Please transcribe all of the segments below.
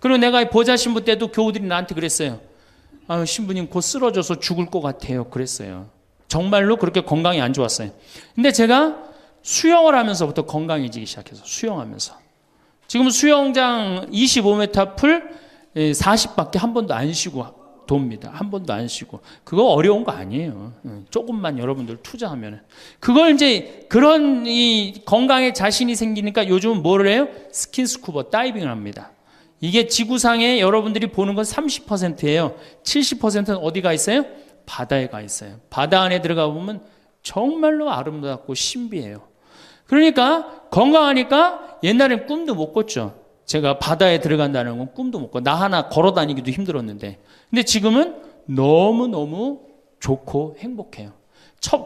그리고 내가 보좌 신부 때도 교우들이 나한테 그랬어요. 아, 신부님 곧 쓰러져서 죽을 것 같아요. 그랬어요. 정말로 그렇게 건강이 안 좋았어요. 근데 제가 수영을 하면서부터 건강해지기 시작해서 수영하면서 지금 수영장 25m 풀 40밖에 한 번도 안 쉬고 돕니다. 한 번도 안 쉬고. 그거 어려운 거 아니에요. 조금만 여러분들 투자하면. 그걸 이제 그런 이 건강에 자신이 생기니까 요즘은 뭐를 해요? 스킨스쿠버 다이빙을 합니다. 이게 지구상에 여러분들이 보는 건 30%예요. 70%는 어디가 있어요? 바다에 가 있어요. 바다 안에 들어가 보면 정말로 아름답고 신비해요. 그러니까 건강하니까 옛날엔 꿈도 못 꿨죠. 제가 바다에 들어간다는 건 꿈도 못 꿔. 나 하나 걸어 다니기도 힘들었는데. 근데 지금은 너무너무 좋고 행복해요.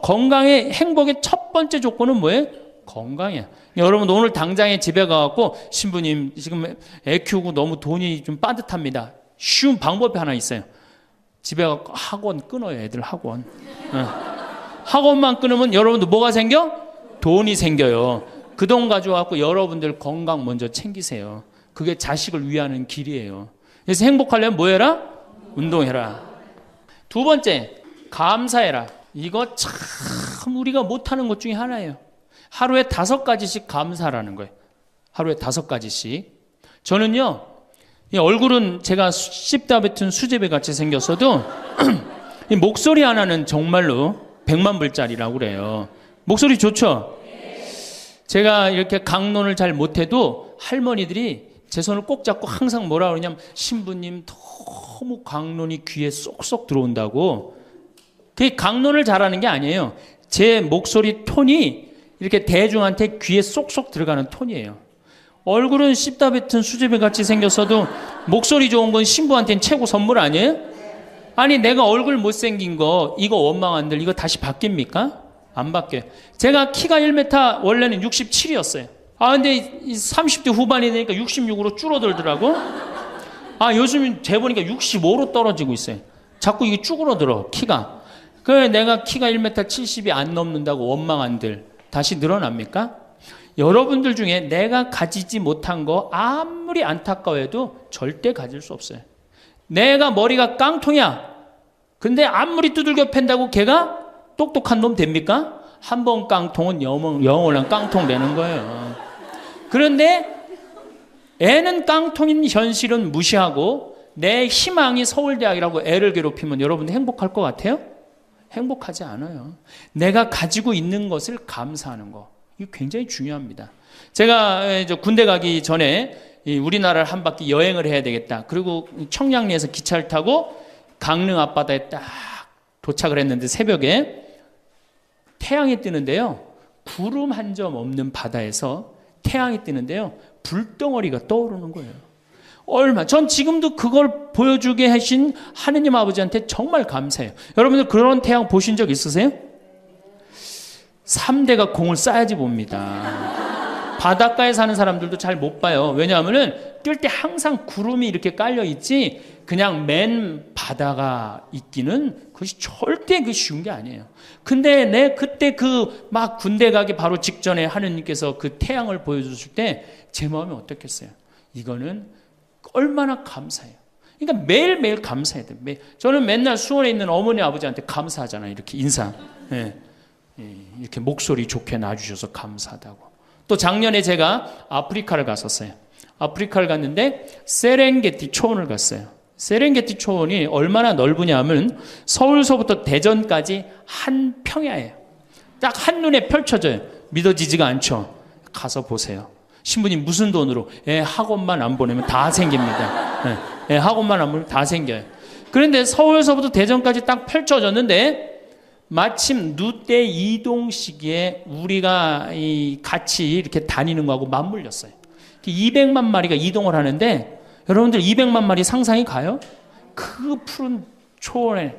건강의 행복의 첫 번째 조건은 뭐예요? 건강이야. 여러분 오늘 당장에 집에 가갖고 신부님 지금 애 키우고 너무 돈이 좀 빠듯합니다. 쉬운 방법이 하나 있어요. 집에 가서 학원 끊어요. 애들 학원. 학원만 끊으면 여러분들 뭐가 생겨? 돈이 생겨요. 그 돈 가져와서 여러분들 건강 먼저 챙기세요. 그게 자식을 위하는 길이에요. 그래서 행복하려면 뭐 해라? 운동해라. 두 번째, 감사해라. 이거 참 우리가 못하는 것 중에 하나예요. 하루에 5가지씩 감사하라는 거예요. 하루에 5가지씩. 저는요, 이 얼굴은 제가 씹다 뱉은 수제비 같이 생겼어도 이 목소리 하나는 정말로 100만 불짜리라고 그래요. 목소리 좋죠? 제가 이렇게 강론을 잘 못해도 할머니들이 제 손을 꼭 잡고 항상 뭐라 그러냐면 신부님 너무 강론이 귀에 쏙쏙 들어온다고. 그게 강론을 잘하는 게 아니에요. 제 목소리 톤이 이렇게 대중한테 귀에 쏙쏙 들어가는 톤이에요. 얼굴은 씹다 뱉은 수제비 같이 생겼어도 목소리 좋은 건 신부한테는 최고 선물 아니에요? 아니 내가 얼굴 못생긴 거 이거 원망한들 이거 다시 바뀝니까? 안 바뀌어요. 제가 키가 1m 원래는 67이었어요. 아 근데 30대 후반이 되니까 66으로 줄어들더라고. 아 요즘 재보니까 65로 떨어지고 있어요. 자꾸 이게 쭈그러들어 키가. 그래 내가 키가 1m 70이 안 넘는다고 원망한들 다시 늘어납니까? 여러분들 중에 내가 가지지 못한 거 아무리 안타까워해도 절대 가질 수 없어요. 내가 머리가 깡통이야. 근데 아무리 두들겨 팬다고 걔가 똑똑한 놈 됩니까? 한 번 깡통은 영원한 깡통 되는 거예요. 그런데 애는 깡통인 현실은 무시하고 내 희망이 서울대학이라고 애를 괴롭히면 여러분들 행복할 것 같아요? 행복하지 않아요. 내가 가지고 있는 것을 감사하는 거. 이거 굉장히 중요합니다. 제가 군대 가기 전에 우리나라를 한 바퀴 여행을 해야 되겠다. 그리고 청량리에서 기차를 타고 강릉 앞바다에 딱 도착을 했는데 새벽에 태양이 뜨는데요. 구름 한 점 없는 바다에서 태양이 뜨는데요. 불덩어리가 떠오르는 거예요. 전 지금도 그걸 보여주게 하신 하느님 아버지한테 정말 감사해요. 여러분들 그런 태양 보신 적 있으세요? 3대가 공을 쌓아야지 봅니다. 바닷가에 사는 사람들도 잘 못 봐요. 왜냐하면은 뜰 때 항상 구름이 이렇게 깔려 있지 그냥 맨 바다가 있기는 그것이 절대 쉬운 게 아니에요. 근데 내 그때 막 군대 가기 바로 직전에 하느님께서 그 태양을 보여주실 때 제 마음이 어떻겠어요? 이거는 얼마나 감사해요. 그러니까 매일매일 감사해야 돼요. 저는 맨날 수원에 있는 어머니 아버지한테 감사하잖아요. 이렇게 인사. 이렇게 목소리 좋게 놔주셔서 감사하다고. 또 작년에 제가 아프리카를 갔었어요. 아프리카를 갔는데 세렝게티 초원을 갔어요. 세렝게티 초원이 얼마나 넓으냐면 서울서부터 대전까지 한 평야예요. 딱 한눈에 펼쳐져요. 믿어지지가 않죠. 가서 보세요. 신부님 무슨 돈으로? 학원만 안 보내면 다 생깁니다. 학원만 안 보내면 다 생겨요. 그런데 서울서부터 대전까지 딱 펼쳐졌는데 마침 누때 이동 시기에 우리가 같이 이렇게 다니는 거하고 맞물렸어요. 200만 마리가 이동을 하는데 여러분들 200만 마리 상상이 가요? 그 푸른 초원에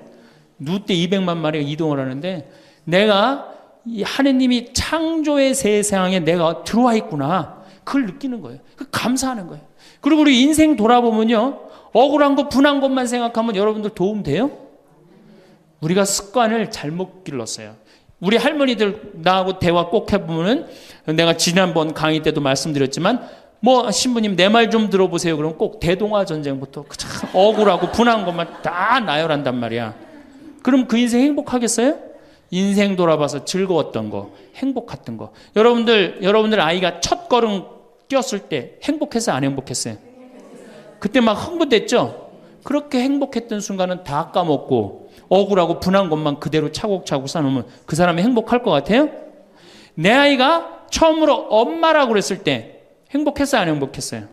누때 200만 마리가 이동을 하는데 내가 이 하느님이 창조의 세상에 내가 들어와 있구나. 그걸 느끼는 거예요. 감사하는 거예요. 그리고 우리 인생 돌아보면요. 억울한 것, 분한 것만 생각하면 여러분들 도움 돼요? 우리가 습관을 잘못 길렀어요. 우리 할머니들 나하고 대화 꼭 해보면 내가 지난번 강의 때도 말씀드렸지만 뭐 신부님 내 말 좀 들어보세요. 그럼 꼭 대동아 전쟁부터 참 억울하고 분한 것만 다 나열한단 말이야. 그럼 그 인생 행복하겠어요? 인생 돌아봐서 즐거웠던 거, 행복했던 거. 여러분들 아이가 첫 걸음 뛰었을 때 행복했어요? 안 행복했어요? 그때 막 흥분됐죠? 그렇게 행복했던 순간은 다 까먹고 억울하고 분한 것만 그대로 차곡차곡 쌓아놓으면 그 사람이 행복할 것 같아요? 내 아이가 처음으로 엄마라고 그랬을 때 행복했어요? 안 행복했어요?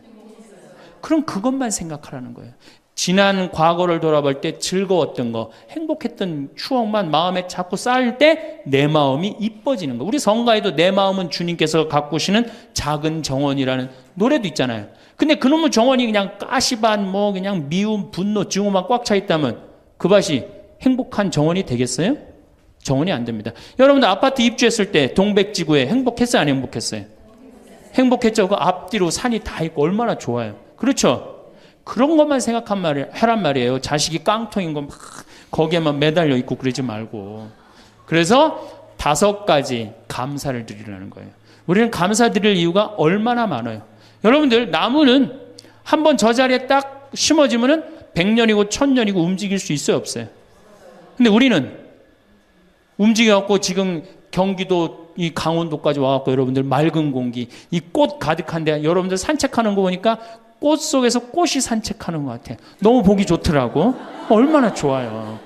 그럼 그것만 생각하라는 거예요. 지난 과거를 돌아볼 때 즐거웠던 거, 행복했던 추억만 마음에 자꾸 쌓일 때 내 마음이 이뻐지는 거. 우리 성가에도 내 마음은 주님께서 가꾸시는 작은 정원이라는 노래도 있잖아요. 근데 그놈의 정원이 그냥 가시밭, 그냥 미움, 분노, 증오만 꽉 차 있다면 그 밭이 행복한 정원이 되겠어요? 정원이 안 됩니다. 여러분들 아파트 입주했을 때 동백지구에 행복했어요? 안 행복했어요? 행복했죠. 그 앞뒤로 산이 다 있고 얼마나 좋아요. 그렇죠? 그런 것만 하란 말이에요. 자식이 깡통인 거 막 거기에만 매달려 있고 그러지 말고. 그래서 5가지 감사를 드리라는 거예요. 우리는 감사드릴 이유가 얼마나 많아요. 여러분들 나무는 한번 저 자리에 딱 심어지면은 100년이고 1000년이고 움직일 수 있어요, 없어요? 근데 우리는 움직여갖고 지금 경기도 이 강원도까지 와갖고 여러분들 맑은 공기, 이 꽃 가득한데 여러분들 산책하는 거 보니까 꽃 속에서 꽃이 산책하는 것 같아요. 너무 보기 좋더라고. 얼마나 좋아요.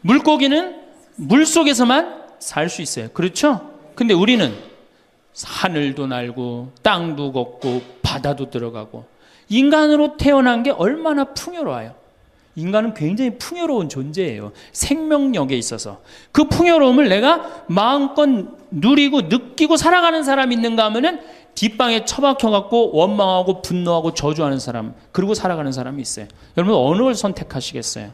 물고기는 물 속에서만 살 수 있어요. 그렇죠? 근데 우리는 하늘도 날고 땅도 걷고 바다도 들어가고 인간으로 태어난 게 얼마나 풍요로워요. 인간은 굉장히 풍요로운 존재예요. 생명력에 있어서. 그 풍요로움을 내가 마음껏 누리고 느끼고 살아가는 사람이 있는가 하면은 뒷방에 처박혀갖고 원망하고 분노하고 저주하는 사람, 그리고 살아가는 사람이 있어요. 여러분 어느 걸 선택하시겠어요?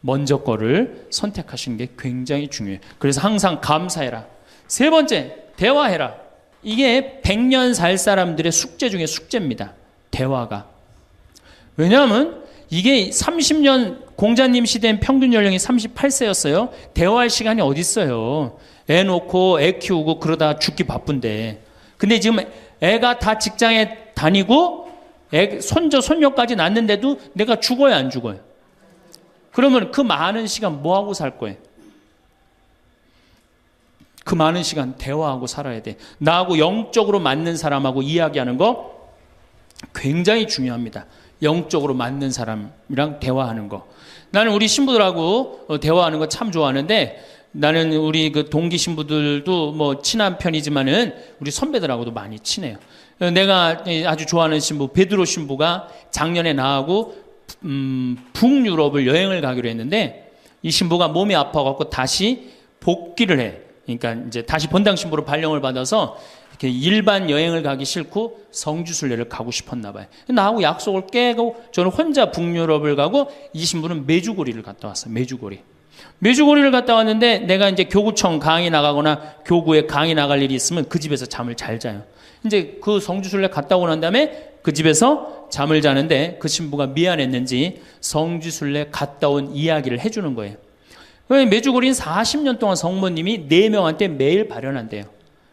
먼저 거를 선택하시는 게 굉장히 중요해요. 그래서 항상 감사해라. 3번째, 대화해라. 이게 100년 살 사람들의 숙제 중에 숙제입니다. 대화가. 왜냐하면 이게 30년 공자님 시대엔 평균 연령이 38세였어요. 대화할 시간이 어디 있어요. 애 놓고 애 키우고 그러다 죽기 바쁜데. 근데 지금 애가 다 직장에 다니고 애 손자 손녀까지 낳는데도 내가 죽어야 안 죽어요? 그러면 그 많은 시간 뭐 하고 살 거예요? 그 많은 시간 대화하고 살아야 돼. 나하고 영적으로 맞는 사람하고 이야기하는 거 굉장히 중요합니다. 영적으로 맞는 사람이랑 대화하는 거. 나는 우리 신부들하고 대화하는 거 참 좋아하는데, 나는 우리 그 동기 신부들도 뭐 친한 편이지만은 우리 선배들하고도 많이 친해요. 내가 아주 좋아하는 신부 베드로 신부가 작년에 나하고 북유럽을 여행을 가기로 했는데, 이 신부가 몸이 아파갖고 다시 복귀를 해. 그러니까 이제 다시 본당 신부로 발령을 받아서 이렇게 일반 여행을 가기 싫고 성주순례를 가고 싶었나 봐요. 나하고 약속을 깨고 저는 혼자 북유럽을 가고, 이 신부는 메주고리를 갔다 왔어요. 메주고리를 갔다 왔는데, 내가 이제 교구청 강의 나가거나 교구에 강의 나갈 일이 있으면 그 집에서 잠을 잘 자요. 이제 그 성주순례 갔다 오고 난 다음에 그 집에서 잠을 자는데, 그 신부가 미안했는지 성주순례 갔다 온 이야기를 해주는 거예요. 메주고리는 40년 동안 성모님이 4명한테 매일 발현한대요.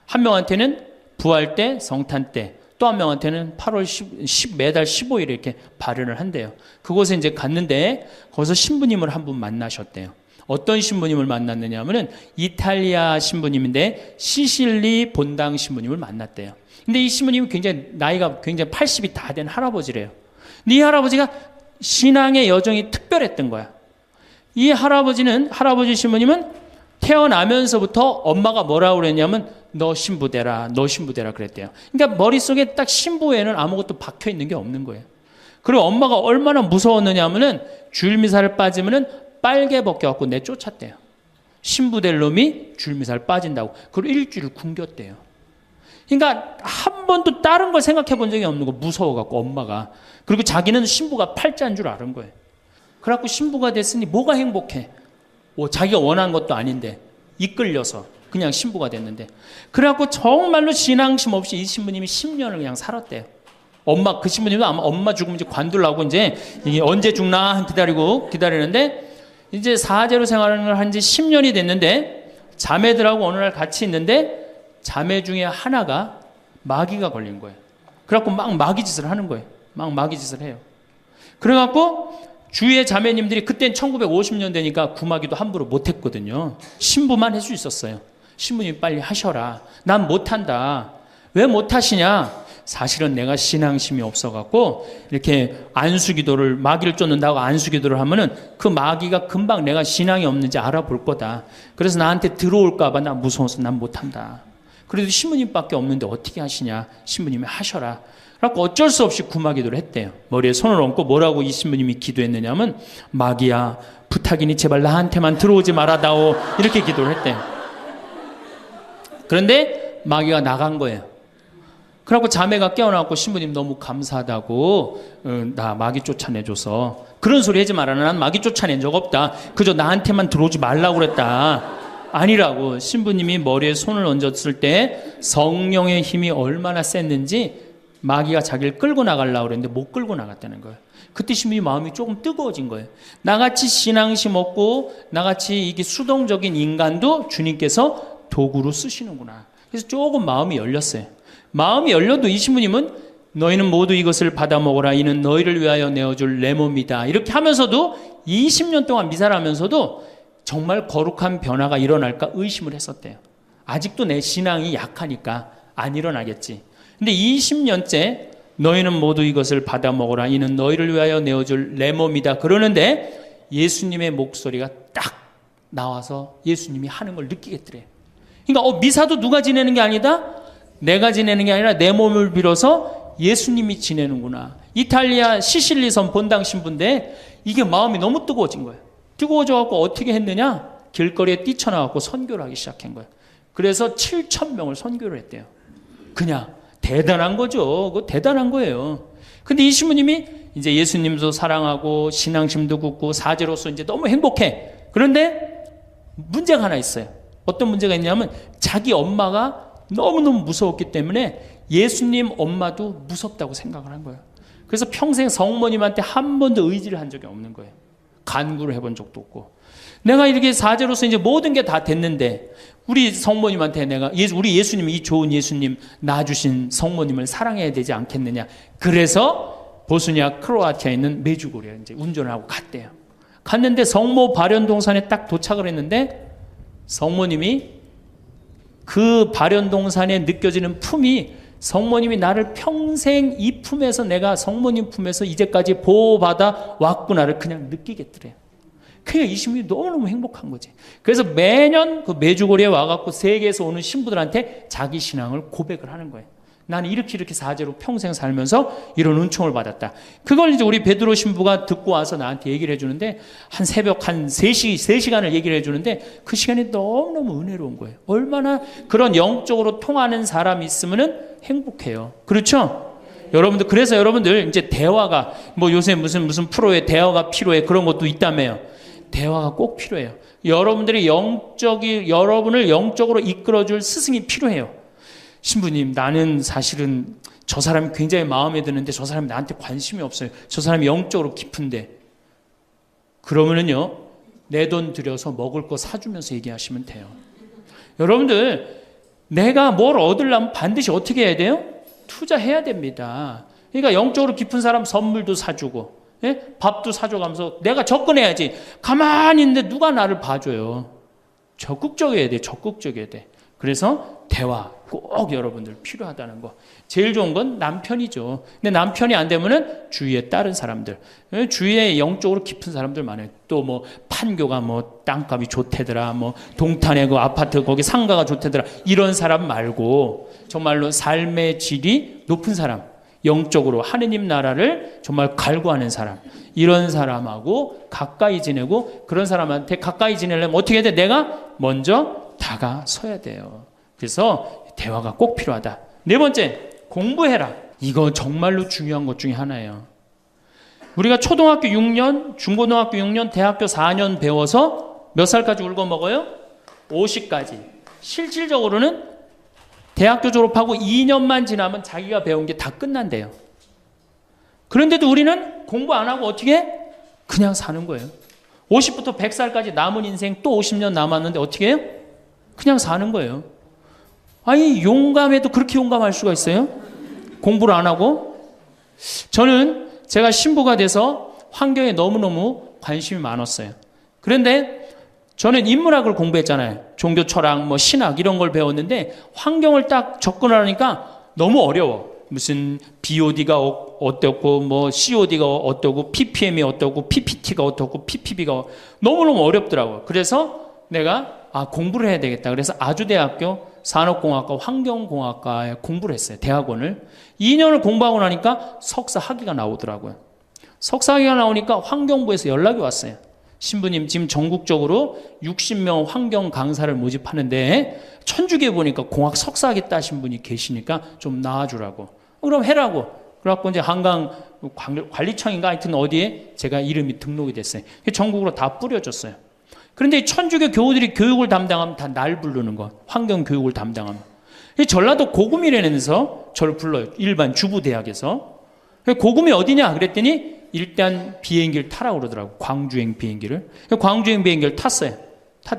한 명한테는 부활 때, 성탄 때, 또 한 명한테는 8월 10 매달 15일에 이렇게 발현을 한대요. 그곳에 이제 갔는데 거기서 신부님을 한 분 만나셨대요. 어떤 신부님을 만났느냐 하면은 이탈리아 신부님인데 시실리 본당 신부님을 만났대요. 근데 이 신부님은 나이가 굉장히 80이 다 된 할아버지래요. 근데 이 할아버지가 신앙의 여정이 특별했던 거야. 이 할아버지 신부님은 태어나면서부터 엄마가 뭐라고 그랬냐면 너 신부 되라 그랬대요. 그러니까 머릿속에 딱 신부 외에는 아무것도 박혀 있는 게 없는 거예요. 그리고 엄마가 얼마나 무서웠느냐 하면은 주일미사를 빠지면은 빨개 벗겨갖고 내쫓았대요. 신부 될 놈이 주일미사를 빠진다고. 그리고 일주일 굶겼대요. 그러니까 한 번도 다른 걸 생각해 본 적이 없는 거, 무서워갖고 엄마가. 그리고 자기는 신부가 팔자인 줄 아는 거예요. 그래갖고 신부가 됐으니 뭐가 행복해? 자기가 원한 것도 아닌데 이끌려서 그냥 신부가 됐는데, 그래갖고 정말로 신앙심 없이 이 신부님이 10년을 그냥 살았대요. 그 신부님도 아마 엄마 죽으면 이제 관둘라고 이제 이게 언제 죽나 기다리는데, 이제 사제로 생활을 한 지 10년이 됐는데 자매들하고 어느 날 같이 있는데 자매 중에 하나가 마귀가 걸린 거예요. 그래갖고 막 마귀 짓을 하는 거예요. 막 마귀 짓을 해요. 그래갖고 주위의 자매님들이 그땐 1950년대니까 구마기도 함부로 못했거든요. 신부만 할 수 있었어요. 신부님 빨리 하셔라. 난 못한다. 왜 못하시냐? 사실은 내가 신앙심이 없어갖고 이렇게 안수기도를 마귀를 쫓는다고 안수기도를 하면은 그 마귀가 금방 내가 신앙이 없는지 알아볼 거다. 그래서 나한테 들어올까봐 나 무서워서 난 못한다. 그래도 신부님밖에 없는데 어떻게 하시냐? 신부님이 하셔라. 그래서 어쩔 수 없이 구마기도를 했대요. 머리에 손을 얹고 뭐라고 이 신부님이 기도했느냐면 마귀야 부탁이니 제발 나한테만 들어오지 말아다오 이렇게 기도를 했대요. 그런데 마귀가 나간 거예요. 그래갖고 자매가 깨어나고 신부님 너무 감사하다고 나 마귀 쫓아내줘서 그런 소리 하지 마라. 난 마귀 쫓아낸 적 없다. 그저 나한테만 들어오지 말라고 그랬다. 아니라고. 신부님이 머리에 손을 얹었을 때 성령의 힘이 얼마나 셌는지 마귀가 자기를 끌고 나가려고 그랬는데 못 끌고 나갔다는 거예요. 그때 신부님 마음이 조금 뜨거워진 거예요. 나같이 신앙심 없고 나같이 이게 수동적인 인간도 주님께서 도구로 쓰시는구나. 그래서 조금 마음이 열렸어요. 마음이 열려도 이 신부님은 너희는 모두 이것을 받아 먹어라. 이는 너희를 위하여 내어줄 내 몸이다. 이렇게 하면서도 20년 동안 미사를 하면서도 정말 거룩한 변화가 일어날까 의심을 했었대요. 아직도 내 신앙이 약하니까 안 일어나겠지. 근데 20년째 너희는 모두 이것을 받아 먹어라. 이는 너희를 위하여 내어줄 내 몸이다. 그러는데 예수님의 목소리가 딱 나와서 예수님이 하는 걸 느끼겠더래요. 그러니까 미사도 누가 지내는 게 아니다? 내가 지내는 게 아니라 내 몸을 빌어서 예수님이 지내는구나. 이탈리아 시실리 섬 본당 신부인데 이게 마음이 너무 뜨거워진 거예요. 뜨거워져갖고 어떻게 했느냐? 길거리에 뛰쳐나갖고 선교를 하기 시작한 거예요. 그래서 7,000명을 선교를 했대요. 그냥 대단한 거죠. 그거 대단한 거예요. 근데 이 신부님이 이제 예수님도 사랑하고 신앙심도 굳고 사제로서 이제 너무 행복해. 그런데 문제가 하나 있어요. 어떤 문제가 있냐면 자기 엄마가 너무너무 무서웠기 때문에 예수님 엄마도 무섭다고 생각을 한 거예요. 그래서 평생 성모님한테 한 번도 의지를 한 적이 없는 거예요. 간구를 해본 적도 없고. 내가 이렇게 사제로서 이제 모든 게 다 됐는데 우리 성모님한테 내가 우리 예수님 이 좋은 예수님 낳아주신 성모님을 사랑해야 되지 않겠느냐. 그래서 보스니아 크로아티아에 있는 메주고리에 이제 운전을 하고 갔대요. 갔는데 성모 발연동산에 딱 도착을 했는데 성모님이 그 발연동산에 느껴지는 품이 성모님이 나를 평생 이 품에서 내가 성모님 품에서 이제까지 보호받아 왔구나를 그냥 느끼겠더래요. 그게 이 신부님이 너무너무 행복한 거지. 그래서 매년 그 메주고리에 와갖고 세계에서 오는 신부들한테 자기 신앙을 고백을 하는 거예요. 나는 이렇게 사제로 평생 살면서 이런 은총을 받았다. 그걸 이제 우리 베드로 신부가 듣고 와서 나한테 얘기를 해주는데 한 새벽 한 3시간을 얘기를 해주는데 그 시간이 너무너무 은혜로운 거예요. 얼마나 그런 영적으로 통하는 사람이 있으면은 행복해요. 그렇죠? 여러분들, 그래서 여러분들 이제 대화가 뭐 요새 무슨 프로에 대화가 필요해 그런 것도 있다며요. 대화가 꼭 필요해요. 여러분들이 여러분을 영적으로 이끌어줄 스승이 필요해요. 신부님, 나는 사실은 저 사람이 굉장히 마음에 드는데 저 사람이 나한테 관심이 없어요. 저 사람이 영적으로 깊은데. 그러면은요, 내 돈 들여서 먹을 거 사주면서 얘기하시면 돼요. 여러분들, 내가 뭘 얻으려면 반드시 어떻게 해야 돼요? 투자해야 됩니다. 그러니까 영적으로 깊은 사람 선물도 사주고, 예? 밥도 사줘가면서 내가 접근해야지. 가만히 있는데 누가 나를 봐줘요. 적극적이어야 돼. 적극적이어야 돼. 그래서 대화 꼭 여러분들 필요하다는 거. 제일 좋은 건 남편이죠. 근데 남편이 안 되면은 주위에 다른 사람들, 주위에 영적으로 깊은 사람들 많아요. 또 뭐 판교가 뭐 땅값이 좋대더라, 뭐 동탄에 그 아파트 거기 상가가 좋대더라, 이런 사람 말고 정말로 삶의 질이 높은 사람, 영적으로 하느님 나라를 정말 갈구하는 사람, 이런 사람하고 가까이 지내고, 그런 사람한테 가까이 지내려면 어떻게 해야 돼? 내가 먼저 다가서야 돼요. 그래서 대화가 꼭 필요하다. 네 번째, 공부해라. 이거 정말로 중요한 것 중에 하나예요. 우리가 초등학교 6년, 중고등학교 6년, 대학교 4년 배워서 몇 살까지 울고 먹어요? 50까지. 실질적으로는 대학교 졸업하고 2년만 지나면 자기가 배운 게 다 끝난대요. 그런데도 우리는 공부 안 하고 어떻게 해? 그냥 사는 거예요. 50부터 100살까지 남은 인생 또 50년 남았는데 어떻게 해요? 그냥 사는 거예요. 아니, 용감해도 그렇게 용감할 수가 있어요? 공부를 안 하고? 저는 제가 신부가 돼서 환경에 너무너무 관심이 많았어요. 그런데 저는 인문학을 공부했잖아요. 종교 철학, 뭐 신학 이런 걸 배웠는데 환경을 딱 접근하려니까 너무 어려워. 무슨 BOD가 어떻고 뭐 COD가 어떻고 PPM이 어떻고 PPT가 어떻고 PPB가 너무너무 어렵더라고요. 그래서 내가 공부를 해야 되겠다. 그래서 아주대학교 산업공학과 환경공학과에 공부를 했어요. 대학원을. 2년을 공부하고 나니까 석사 학위가 나오더라고요. 석사 학위가 나오니까 환경부에서 연락이 왔어요. 신부님 지금 전국적으로 60명 환경 강사를 모집하는데 천주교에 보니까 공학 석사 학위 따신 분이 계시니까 좀 나와주라고. 그럼 해라고. 그래갖고 이제 한강 관리청인가 하여튼 어디에 제가 이름이 등록이 됐어요. 전국으로 다 뿌려졌어요. 그런데 천주교 교우들이 교육을 담당하면 다 날 부르는 거. 환경 교육을 담당하면. 전라도 고금이라면서 저를 불러요. 일반 주부대학에서. 고금이 어디냐 그랬더니 일단 비행기를 타라고 그러더라고. 광주행 비행기를. 광주행 비행기를 탔어요.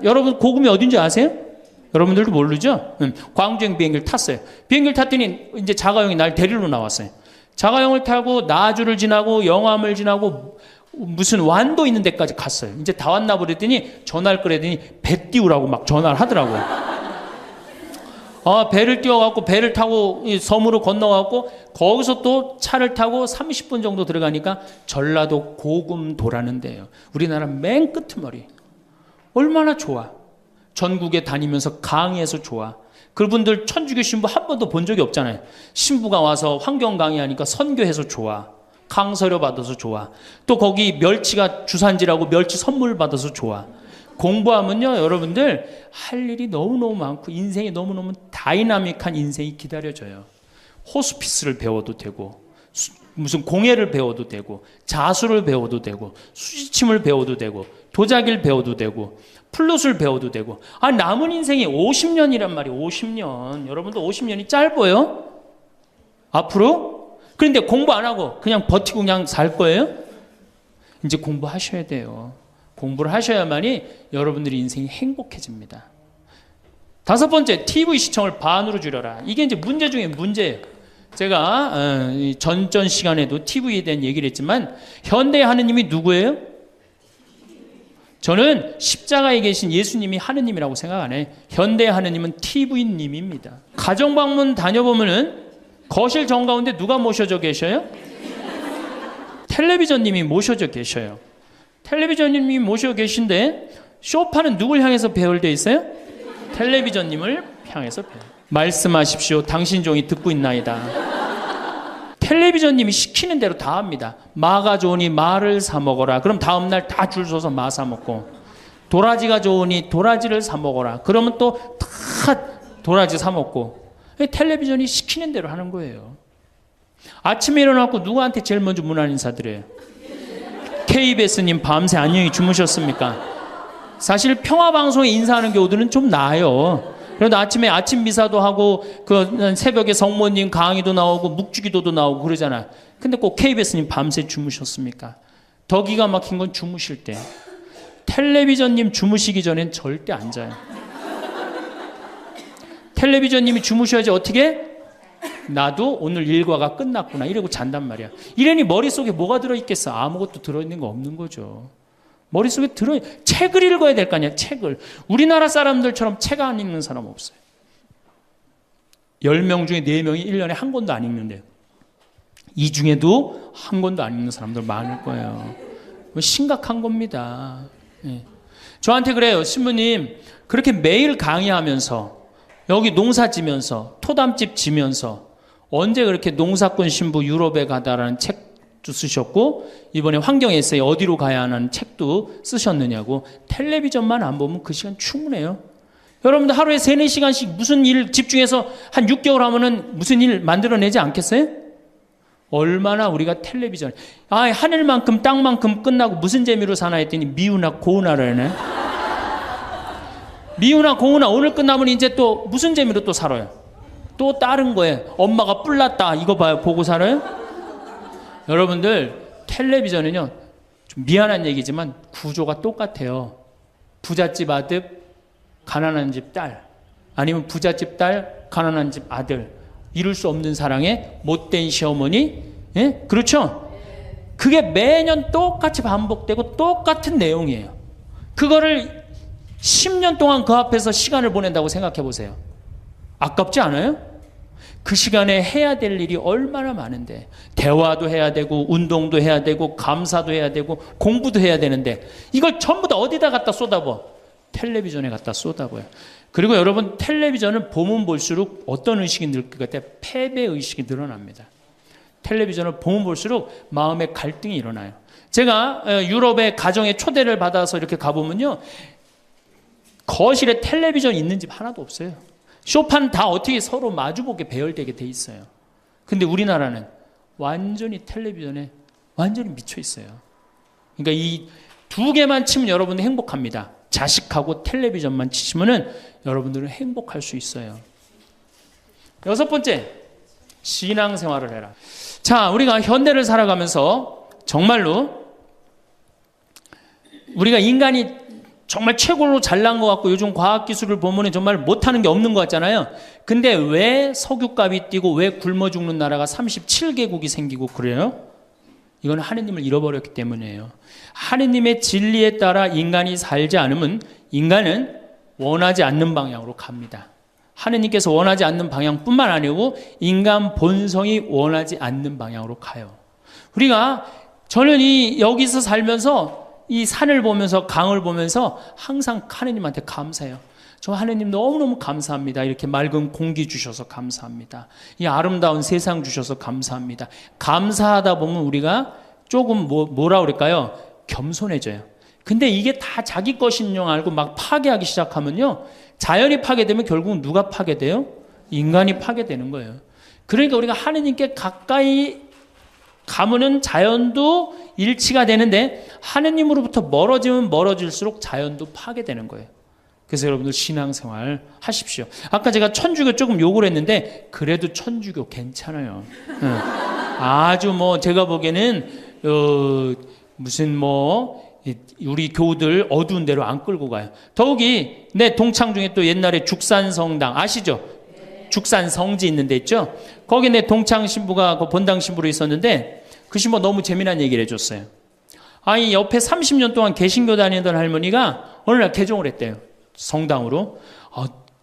여러분 고금이 어딘지 아세요? 여러분들도 모르죠? 광주행 비행기를 탔어요. 비행기를 탔더니 이제 자가용이 날 데리러 나왔어요. 자가용을 타고 나주를 지나고 영암을 지나고 무슨 완도 있는 데까지 갔어요. 이제 다 왔나 보랬더니 전화를 끌더니 배 띄우라고 막 전화를 하더라고요. 배를 띄워갖고 배를 타고 섬으로 건너갖고 거기서 또 차를 타고 30분 정도 들어가니까 전라도 고금도라는 데예요. 우리나라 맨 끄트머리. 얼마나 좋아. 전국에 다니면서 강의해서 좋아. 그분들 천주교 신부 한 번도 본 적이 없잖아요. 신부가 와서 환경 강의하니까 선교해서 좋아. 강서료 받아서 좋아. 또 거기 멸치가 주산지라고 멸치 선물 받아서 좋아. 공부하면요 여러분들 할 일이 너무너무 많고 인생이 너무너무 다이나믹한 인생이 기다려져요. 호스피스를 배워도 되고 무슨 공예를 배워도 되고 자수를 배워도 되고 수지침을 배워도 되고 도자기를 배워도 되고 플룻을 배워도 되고 남은 인생이 50년이란 말이에요. 50년. 여러분도 50년이 짧아요? 앞으로? 그런데 공부 안 하고 그냥 버티고 그냥 살 거예요? 이제 공부하셔야 돼요. 공부를 하셔야만이 여러분들의 인생이 행복해집니다. 5번째, TV 시청을 반으로 줄여라. 이게 이제 문제 중에 문제예요. 제가 전전 시간에도 TV에 대한 얘기를 했지만 현대의 하느님이 누구예요? 저는 십자가에 계신 예수님이 하느님이라고 생각 안 해요. 현대의 하느님은 TV님입니다. 가정방문 다녀보면은 거실 정가운데 누가 모셔져 계셔요? 텔레비전님이 모셔져 계셔요. 텔레비전님이 모셔 계신데 쇼파는 누굴 향해서 배열되어 있어요? 텔레비전님을 향해서 배열. 말씀하십시오. 당신 종이 듣고 있나이다. 텔레비전님이 시키는 대로 다 합니다. 마가 좋으니 마를 사 먹어라. 그럼 다음날 다 줄 서서 마 사 먹고, 도라지가 좋으니 도라지를 사 먹어라. 그러면 또 다 도라지 사 먹고. 텔레비전이 시키는 대로 하는 거예요. 아침에 일어나고 누구한테 제일 먼저 문안 인사드려요? KBS님 밤새 안녕히 주무셨습니까? 사실 평화방송에 인사하는 경우들은 좀 나아요. 그래도 아침에 아침 미사도 하고 그 새벽에 성모님 강의도 나오고 묵주기도도 나오고 그러잖아. 근데 꼭 KBS님 밤새 주무셨습니까? 더 기가 막힌 건 주무실 때. 텔레비전님 주무시기 전엔 절대 안 자요. 텔레비전님이 주무셔야지 어떻게? 나도 오늘 일과가 끝났구나 이러고 잔단 말이야. 이러니 머릿속에 뭐가 들어있겠어? 아무것도 들어있는 거 없는 거죠. 머릿속에 책을 읽어야 될 거 아니야. 책을. 우리나라 사람들처럼 책 안 읽는 사람 없어요. 10명 중에 4명이 1년에 한 권도 안 읽는데요. 이 중에도 한 권도 안 읽는 사람들 많을 거예요. 심각한 겁니다. 네. 저한테 그래요. 신부님 그렇게 매일 강의하면서 여기 농사 지면서 토담집 지면서 언제 그렇게 농사꾼 신부 유럽에 가다라는 책도 쓰셨고 이번에 환경 에세이 어디로 가야 하는 책도 쓰셨느냐고. 텔레비전만 안 보면 그 시간 충분해요. 여러분들 하루에 3-4시간씩 무슨 일 집중해서 한 6개월 하면은 무슨 일 만들어내지 않겠어요? 얼마나 우리가 텔레비전 하늘만큼 땅만큼 끝나고 무슨 재미로 사나 했더니 미우나 고우나를 하네. 미우나 고우나 오늘 끝나면 이제 또 무슨 재미로 또 살아요? 또 다른 거에 엄마가 뿔났다 이거 봐요. 보고 살아요? 여러분들 텔레비전은요 좀 미안한 얘기지만 구조가 똑같아요. 부잣집 아들 가난한 집 딸, 아니면 부잣집 딸 가난한 집 아들, 이룰 수 없는 사랑에 못된 시어머니, 예? 그렇죠? 그게 매년 똑같이 반복되고 똑같은 내용이에요. 그거를 10년 동안 그 앞에서 시간을 보낸다고 생각해 보세요. 아깝지 않아요? 그 시간에 해야 될 일이 얼마나 많은데, 대화도 해야 되고 운동도 해야 되고 감사도 해야 되고 공부도 해야 되는데, 이걸 전부 다 어디다 갖다 쏟아부어? 텔레비전에 갖다 쏟아부어요. 그리고 여러분, 텔레비전을 보면 볼수록 어떤 의식이 늘 것 같아요? 패배의식이 늘어납니다. 텔레비전을 보면 볼수록 마음의 갈등이 일어나요. 제가 유럽의 가정에 초대를 받아서 이렇게 가보면요, 거실에 텔레비전 있는 집 하나도 없어요. 쇼파는 다 어떻게 서로 마주보게 배열되게 돼 있어요. 근데 우리나라는 완전히 텔레비전에 완전히 미쳐 있어요. 그러니까 이 두 개만 치면 여러분은 행복합니다. 자식하고 텔레비전만 치시면은 여러분들은 행복할 수 있어요. 여섯 번째, 신앙생활을 해라. 자, 우리가 현대를 살아가면서 정말로 우리가 인간이 정말 최고로 잘난 것 같고 요즘 과학기술을 보면 정말 못하는 게 없는 것 같잖아요. 근데 왜 석유값이 뛰고 왜 굶어 죽는 나라가 37개국이 생기고 그래요? 이건 하느님을 잃어버렸기 때문이에요. 하느님의 진리에 따라 인간이 살지 않으면 인간은 원하지 않는 방향으로 갑니다. 하느님께서 원하지 않는 방향뿐만 아니고 인간 본성이 원하지 않는 방향으로 가요. 우리가 저는 여기서 살면서 이 산을 보면서 강을 보면서 항상 하느님한테 감사해요. 저 하느님 너무너무 감사합니다. 이렇게 맑은 공기 주셔서 감사합니다. 이 아름다운 세상 주셔서 감사합니다. 감사하다 보면 우리가 조금 뭐라 그럴까요? 겸손해져요. 근데 이게 다 자기 것인 줄 알고 막 파괴하기 시작하면요, 자연이 파괴되면 결국은 누가 파괴돼요? 인간이 파괴되는 거예요. 그러니까 우리가 하느님께 가까이 가면은 자연도 일치가 되는데 하느님으로부터 멀어지면 멀어질수록 자연도 파괴되는 거예요. 그래서 여러분들 신앙생활 하십시오. 아까 제가 천주교 조금 욕을 했는데 그래도 천주교 괜찮아요. 아주 제가 보기에는 무슨 우리 교우들 어두운 데로 안 끌고 가요. 더욱이 내 동창 중에 또 옛날에 죽산성당 아시죠? 죽산 성지 있는 데 있죠? 거기 내 동창 신부가 그 본당 신부로 있었는데 그 신부 너무 재미난 얘기를 해줬어요. 아니 옆에 30년 동안 개신교 다니던 할머니가 어느 날 개종을 했대요. 성당으로.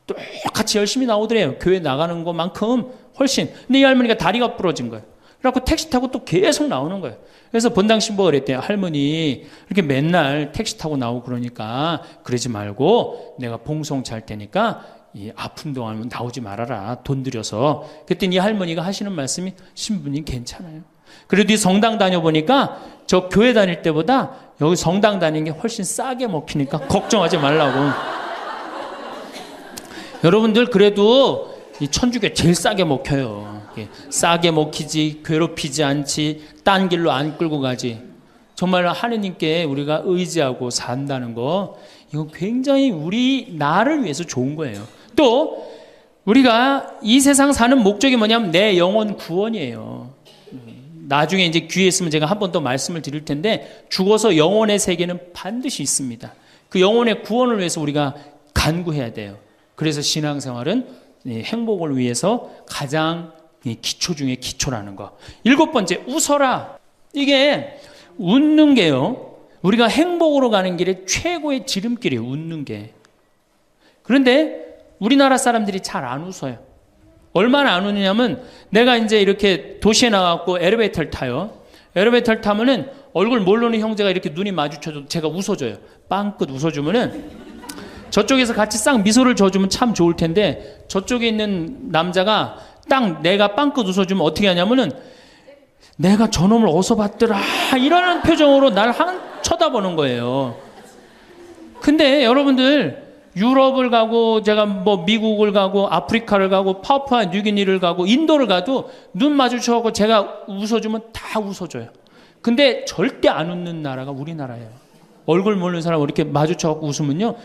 똑같이 열심히 나오더래요. 교회 나가는 것만큼 훨씬. 근데 이 할머니가 다리가 부러진 거예요. 그래갖고 택시 타고 또 계속 나오는 거예요. 그래서 본당 신부가 그랬대요. 할머니 이렇게 맨날 택시 타고 나오고 그러니까 그러지 말고 내가 봉송 잘 테니까 이 아픈 동안 나오지 말아라. 돈 들여서. 그랬더니 이 할머니가 하시는 말씀이 신부님 괜찮아요. 그래도 이 성당 다녀보니까 저 교회 다닐 때보다 여기 성당 다니는 게 훨씬 싸게 먹히니까 걱정하지 말라고. 여러분들 그래도 이 천주교 제일 싸게 먹혀요. 싸게 먹히지, 괴롭히지 않지, 딴 길로 안 끌고 가지. 정말 하느님께 우리가 의지하고 산다는 거, 이거 굉장히 우리 나를 위해서 좋은 거예요. 또 우리가 이 세상 사는 목적이 뭐냐면 내 영혼 구원이에요. 나중에 이제 귀에 있으면 제가 한 번 더 말씀을 드릴 텐데 죽어서 영혼의 세계는 반드시 있습니다. 그 영혼의 구원을 위해서 우리가 간구해야 돼요. 그래서 신앙생활은 행복을 위해서 가장 기초 중에 기초라는 거. 일곱 번째, 웃어라. 이게 웃는 게요, 우리가 행복으로 가는 길에 최고의 지름길이에요. 웃는 게. 그런데 우리나라 사람들이 잘 안 웃어요. 얼마나 안 웃느냐면 내가 이제 이렇게 도시에 나가고 엘리베이터를 타요. 엘리베이터를 타면은 얼굴 모르는 형제가 이렇게 눈이 마주쳐도 제가 웃어줘요. 빵긋 웃어주면은 저쪽에서 같이 싹 미소를 줘주면 참 좋을 텐데 저쪽에 있는 남자가 딱 내가 빵긋 웃어주면 어떻게 하냐면은 내가 저놈을 어디서 봤더라 이러는 표정으로 날 쳐다보는 거예요. 근데 여러분들 유럽을 가고 제가 미국을 가고 아프리카를 가고 파푸아 뉴기니를 가고 인도를 가도 눈 마주쳐서 제가 웃어주면 다 웃어줘요. 근데 절대 안 웃는 나라가 우리나라예요. 얼굴 모르는 사람 이렇게 마주쳐서 웃으면요,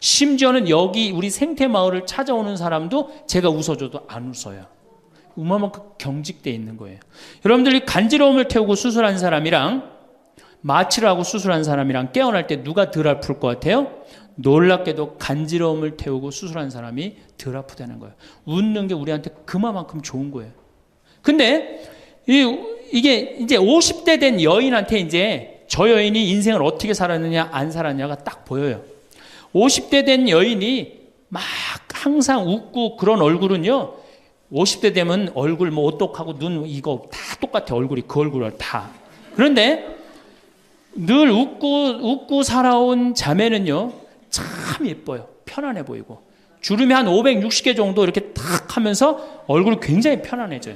심지어는 여기 우리 생태마을을 찾아오는 사람도 제가 웃어줘도 안 웃어요. 그만큼 경직되어 있는 거예요. 여러분들이 간지러움을 태우고 수술한 사람이랑 마취를 하고 수술한 사람이랑 깨어날 때 누가 덜 아플 것 같아요? 놀랍게도 간지러움을 태우고 수술한 사람이 덜 아프다는 거예요. 웃는 게 우리한테 그만큼 좋은 거예요. 근데 이게 이제 50대 된 여인한테 이제 저 여인이 인생을 어떻게 살았느냐 안 살았냐가 딱 보여요. 50대 된 여인이 막 항상 웃고 그런 얼굴은요, 50대 되면 얼굴 뭐 오똑하고 눈 이거 다 똑같아. 얼굴이 그 얼굴을 다. 그런데 늘 웃고 살아온 자매는요 참 예뻐요. 편안해 보이고 주름이 한 560개 정도 이렇게 탁 하면서 얼굴이 굉장히 편안해져요.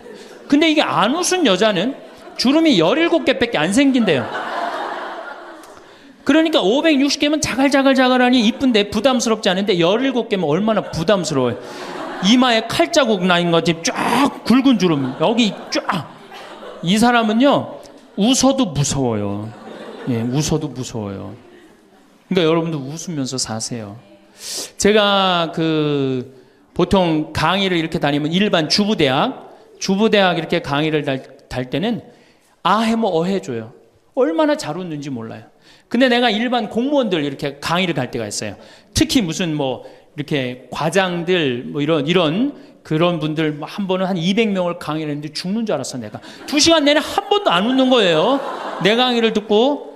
근데 이게 안 웃은 여자는 주름이 17개밖에 안 생긴대요. 그러니까 560개면 자갈자갈하니 이쁜데 부담스럽지 않은데 17개면 얼마나 부담스러워요. 이마에 칼자국 나인 거지. 쫙 굵은 주름 여기 쫙. 이 사람은요 웃어도 무서워요. 예, 웃어도 무서워요. 그러니까 여러분도 웃으면서 사세요. 제가 보통 강의를 이렇게 다니면 일반 주부대학 이렇게 강의를 달 때는 아해모 어해줘요. 얼마나 잘 웃는지 몰라요. 근데 내가 일반 공무원들 이렇게 강의를 갈 때가 있어요. 특히 무슨 뭐 이렇게 과장들 뭐 이런 그런 분들 한 번은 한 200명을 강의를 했는데 죽는 줄 알았어. 내가 2시간 내내 한 번도 안 웃는 거예요. 내 강의를 듣고.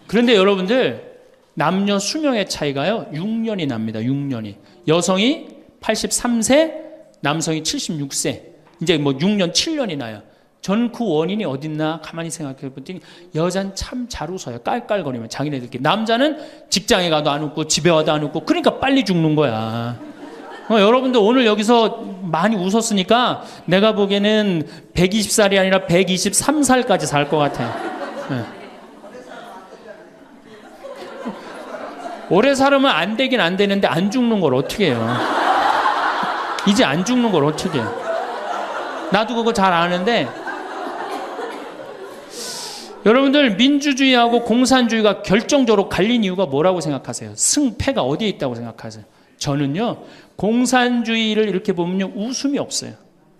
그런데 여러분들 남녀 수명의 차이가요 6년이 납니다. 6년이. 여성이 83세, 남성이 76세. 이제 뭐 6년, 7년이 나요. 저는 그 원인이 어딨나 가만히 생각해 보더니 여자는 참 잘 웃어요. 깔깔거리면 자기네들끼리. 남자는 직장에 가도 안 웃고 집에 와도 안 웃고 그러니까 빨리 죽는 거야. 여러분들 오늘 여기서 많이 웃었으니까 내가 보기에는 120살이 아니라 123살까지 살 것 같아요. 네. 오래 살으면 안 되긴 안 되는데 안 죽는 걸 어떻게 해요? 이제 안 죽는 걸 어떻게 해요? 나도 그거 잘 아는데 여러분들 민주주의하고 공산주의가 결정적으로 갈린 이유가 뭐라고 생각하세요? 승패가 어디에 있다고 생각하세요? 저는요 공산주의를 이렇게 보면요 웃음이 없어요.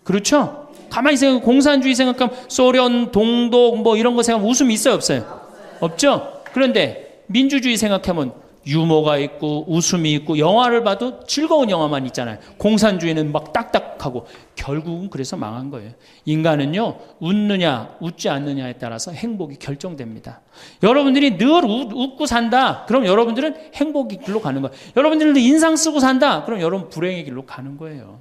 그렇죠? 가만히 생각하면 공산주의 생각하면 소련, 동독 뭐 이런 거 생각하면 웃음이 있어요 없어요? 없죠? 그런데 민주주의 생각하면 유머가 있고 웃음이 있고 영화를 봐도 즐거운 영화만 있잖아요. 공산주의는 막 딱딱하고 결국은 그래서 망한 거예요. 인간은요 웃느냐 웃지 않느냐에 따라서 행복이 결정됩니다. 여러분들이 늘 웃고 산다 그럼 여러분들은 행복의 길로 가는 거예요. 여러분들은 인상 쓰고 산다 그럼 여러분 불행의 길로 가는 거예요.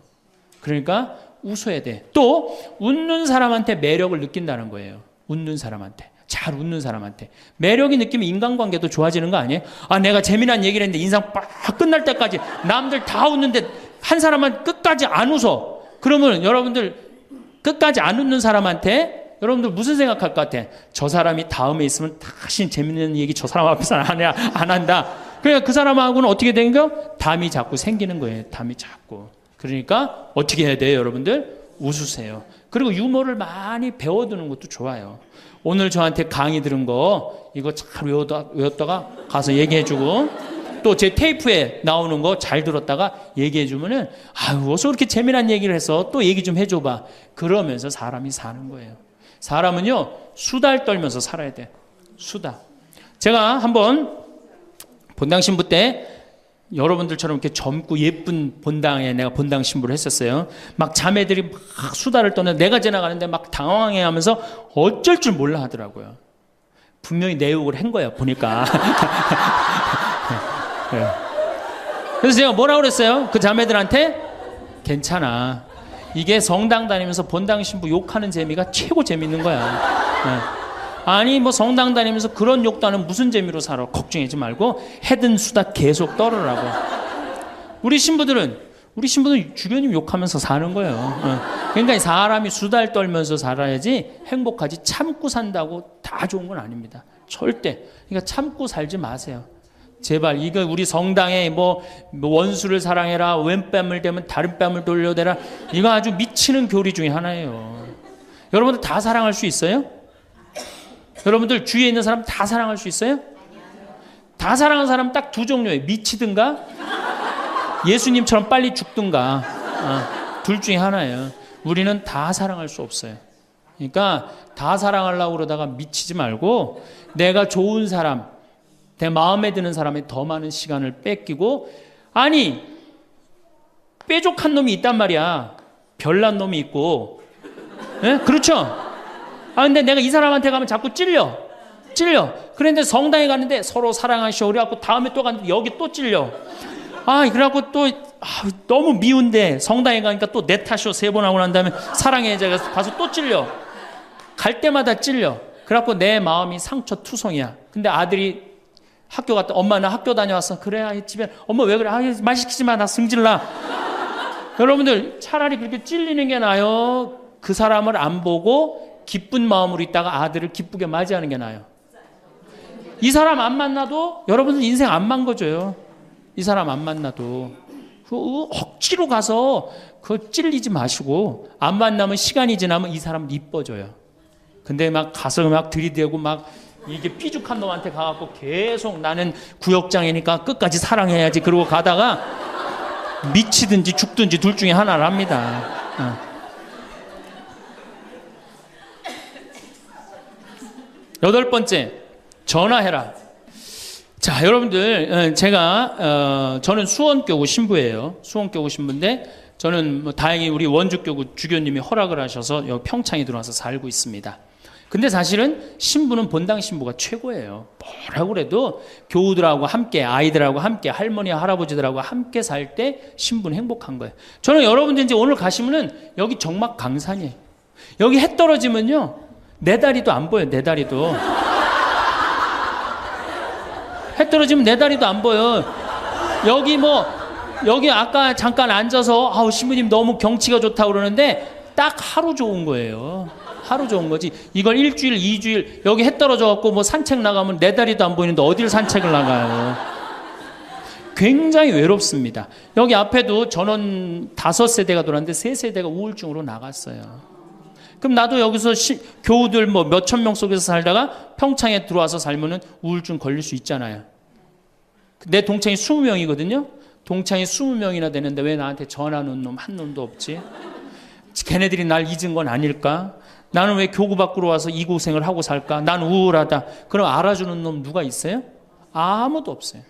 그러니까 웃어야 돼. 또 웃는 사람한테 매력을 느낀다는 거예요. 웃는 사람한테. 잘 웃는 사람한테 매력이 느끼면 인간관계도 좋아지는 거 아니에요? 아 내가 재미난 얘기를 했는데 인상 빡 끝날 때까지 남들 다 웃는데 한 사람만 끝까지 안 웃어. 그러면 여러분들 끝까지 안 웃는 사람한테 여러분들 무슨 생각할 것 같아? 저 사람이 다음에 있으면 다시 재밌는 얘기 저 사람 앞에서 안 한다. 그러니까 그 사람하고는 어떻게 된 거? 담이 자꾸 생기는 거예요. 담이 자꾸. 그러니까 어떻게 해야 돼요 여러분들? 웃으세요. 그리고 유머를 많이 배워두는 것도 좋아요. 오늘 저한테 강의 들은 거 이거 잘 외웠다가 가서 얘기해주고 또 제 테이프에 나오는 거 잘 들었다가 얘기해주면은 아유 어서 그렇게 재미난 얘기를 해서 또 얘기 좀 해줘봐. 그러면서 사람이 사는 거예요. 사람은요 수달 떨면서 살아야 돼. 수다. 제가 한번 본당 신부 때 여러분들처럼 이렇게 젊고 예쁜 본당에 내가 본당 신부를 했었어요. 막 자매들이 막 수다를 떠는 내가 지나가는데 막 당황해 하면서 어쩔 줄 몰라 하더라고요. 분명히 내 욕을 한 거예요, 보니까. 네. 그래서 제가 뭐라고 그랬어요? 그 자매들한테 괜찮아. 이게 성당 다니면서 본당 신부 욕하는 재미가 최고 재밌는 거야. 네. 아니 뭐 성당 다니면서 그런 욕도 하는 무슨 재미로 살아. 걱정하지 말고 해든 수다 계속 떨으라고. 우리 신부들은 주변님 욕하면서 사는 거예요. 그러니까 사람이 수달 떨면서 살아야지 행복하지 참고 산다고 다 좋은 건 아닙니다. 절대. 그러니까 참고 살지 마세요. 제발 이거 우리 성당에 뭐 원수를 사랑해라 왼뺨을 대면 다른 뺨을 돌려대라 이거 아주 미치는 교리 중에 하나예요. 여러분들 다 사랑할 수 있어요? 여러분들 주위에 있는 사람 다 사랑할 수 있어요? 다 사랑하는 사람 딱 두 종류예요. 미치든가 예수님처럼 빨리 죽든가 둘 중에 하나예요. 우리는 다 사랑할 수 없어요. 그러니까 다 사랑하려고 그러다가 미치지 말고 내가 좋은 사람 내 마음에 드는 사람에 더 많은 시간을 뺏기고, 아니 뾰족한 놈이 있단 말이야. 별난 놈이 있고. 예? 그렇죠? 아 근데 내가 이 사람한테 가면 자꾸 찔려. 그런데 성당에 갔는데 서로 사랑하시오 그래갖고 다음에 또 갔는데 여기 또 찔려. 아 그래갖고 또 너무 미운데 성당에 가니까 또 내 탓이오 3번 하고 난 다음에 사랑해 제가 가서 또 찔려. 갈 때마다 찔려. 그래갖고 내 마음이 상처 투성이야. 근데 아들이 학교 갔다 엄마 나 학교 다녀왔어. 그래 집에 엄마 왜 그래? 말 시키지 마. 나 승질나. 여러분들 차라리 그렇게 찔리는 게 나아요. 그 사람을 안 보고 기쁜 마음으로 있다가 아들을 기쁘게 맞이하는 게 나아요. 이 사람 안 만나도 여러분들 인생 안 망가져요. 이 사람 안 만나도 억지로 가서 그 찔리지 마시고 안 만나면 시간이 지나면 이 사람 이뻐져요. 근데 막 가서 막 들이대고 막 이게 삐죽한 놈한테 가갖고 계속 나는 구역장이니까 끝까지 사랑해야지 그러고 가다가 미치든지 죽든지 둘 중에 하나를 합니다. 8번째, 전화해라. 자, 여러분들 제가 저는 수원교구 신부예요. 수원교구 신부인데 저는 뭐 다행히 우리 원주교구 주교님이 허락을 하셔서 여기 평창에 들어와서 살고 있습니다. 근데 사실은 신부는 본당 신부가 최고예요. 뭐라고 그래도 교우들하고 함께 아이들하고 함께 할머니와 할아버지들하고 함께 살 때 신부는 행복한 거예요. 저는 여러분들 이제 오늘 가시면은 여기 정막 강산이에요. 여기 해 떨어지면요 내 다리도 안 보여요. 내 다리도 해 떨어지면 내 다리도 안 보여. 여기 아까 잠깐 앉아서 아우 신부님 너무 경치가 좋다고 그러는데 딱 하루 좋은 거예요. 하루 좋은 거지. 이걸 일주일, 2주일 여기 해 떨어져 갖고 뭐 산책 나가면 내 다리도 안 보이는데 어딜 산책을 나가요. 굉장히 외롭습니다. 여기 앞에도 전원 5세대가 돌았는데 3세대가 우울증으로 나갔어요. 그럼 나도 여기서 교우들 뭐 몇천 명 속에서 살다가 평창에 들어와서 살면은 우울증 걸릴 수 있잖아요. 내 동창이 20명이거든요. 동창이 20명이나 되는데 왜 나한테 전화하는 놈 한 놈도 없지? 걔네들이 날 잊은 건 아닐까? 나는 왜 교구 밖으로 와서 이 고생을 하고 살까? 난 우울하다. 그럼 알아주는 놈 누가 있어요? 아무도 없어요.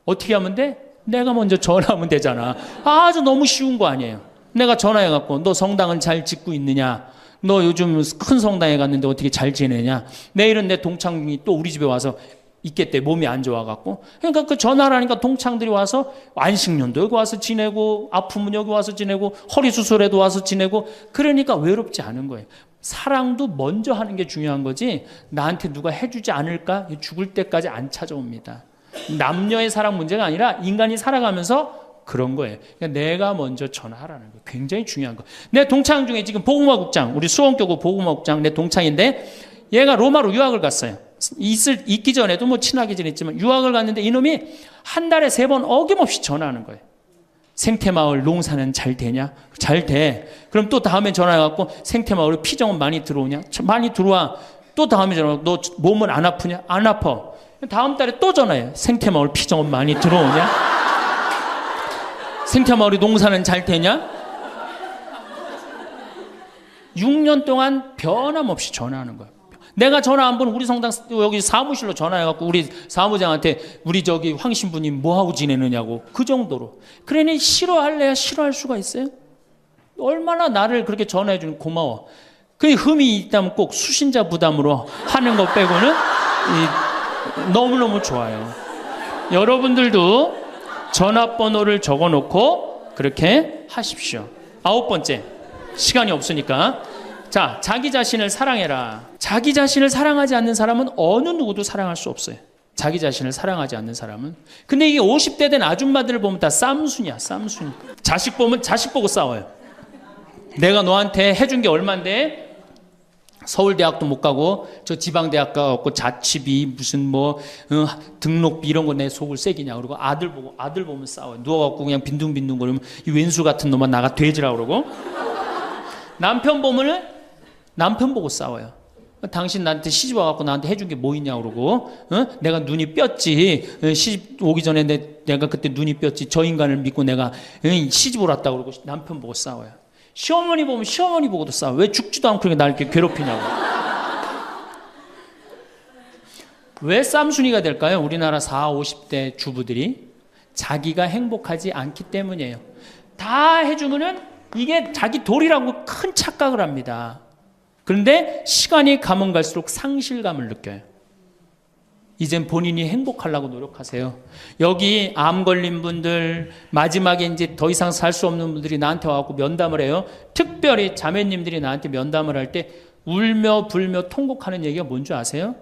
어떻게 하면 돼? 내가 먼저 전화하면 되잖아. 아주 너무 쉬운 거 아니에요. 내가 전화해갖고 너 성당은 잘 짓고 있느냐? 너 요즘 큰 성당에 갔는데 어떻게 잘 지내냐? 내일은 내 동창이 또 우리 집에 와서 있겠대. 몸이 안 좋아갖고. 그러니까 그 전화를 하니까 동창들이 와서 안식년도 여기 와서 지내고 아프면 여기 와서 지내고 허리 수술에도 와서 지내고 그러니까 외롭지 않은 거예요. 사랑도 먼저 하는 게 중요한 거지 나한테 누가 해주지 않을까? 죽을 때까지 안 찾아옵니다. 남녀의 사랑 문제가 아니라 인간이 살아가면서 그런 거예요. 그러니까 내가 먼저 전화하라는 거예요. 굉장히 중요한 거. 내 동창 중에 지금 보구마국장 우리 수원교구 보구마국장 내 동창인데 얘가 로마로 유학을 갔어요. 있기 전에도 뭐 친하게 지냈지만 유학을 갔는데 이놈이 한 달에 3번 어김없이 전화하는 거예요. 생태마을 농사는 잘 되냐? 잘 돼. 그럼 또 다음에 전화해갖고 생태마을에 피정은 많이 들어오냐? 많이 들어와. 또 다음에 전화해갖고 너 몸은 안 아프냐? 안 아파. 다음 달에 또 전화해. 생태마을 피정은 많이 들어오냐? 생태마을에 농사는 잘 되냐? 6년 동안 변함없이 전화하는 거예요. 내가 전화 한 번 우리 성당 여기 사무실로 전화해갖고 우리 사무장한테 우리 저기 황 신부님 뭐하고 지내느냐고 그 정도로. 그러니 싫어할래야 싫어할 수가 있어요? 얼마나 나를 그렇게 전화해주는 고마워. 그 흠이 있다면 꼭 수신자 부담으로 하는 것 빼고는 너무너무 좋아요. 여러분들도 전화번호를 적어놓고 그렇게 하십시오. 9번째, 시간이 없으니까. 자, 자기 자신을 사랑해라. 자기 자신을 사랑하지 않는 사람은 어느 누구도 사랑할 수 없어요. 자기 자신을 사랑하지 않는 사람은. 근데 이게 50대 된 아줌마들을 보면 다 쌈순이야, 쌈순이. 자식 보면 자식 보고 싸워요. 내가 너한테 해준 게 얼만데 서울대학도 못 가고 저 지방대학 가고 자취비 무슨 뭐 등록비 이런 거 내 속을 새기냐 그러고 아들 보면 싸워요. 누워갖고 그냥 빈둥빈둥 거리면 이 왼수 같은 놈만 나가 돼지라 그러고 남편 보면은 남편 보고 싸워요. 당신 나한테 시집 와갖고 나한테 해준 게 뭐 있냐 그러고 내가 눈이 뼈지 시집 오기 전에 내가 그때 눈이 뼈지 저 인간을 믿고 내가 시집을 왔다 그러고 남편 보고 싸워요. 시어머니 보면 시어머니 보고도 싸워. 왜 죽지도 않고 날 이렇게 괴롭히냐고. 왜 쌈순이가 될까요? 우리나라 40, 50대 주부들이 자기가 행복하지 않기 때문이에요. 다 해주면은 이게 자기 도리라고 큰 착각을 합니다. 그런데 시간이 가면 갈수록 상실감을 느껴요. 이젠 본인이 행복하려고 노력하세요. 여기 암 걸린 분들, 마지막에 이제 더 이상 살 수 없는 분들이 나한테 와갖고 면담을 해요. 특별히 자매님들이 나한테 면담을 할 때 울며 불며 통곡하는 얘기가 뭔지 아세요?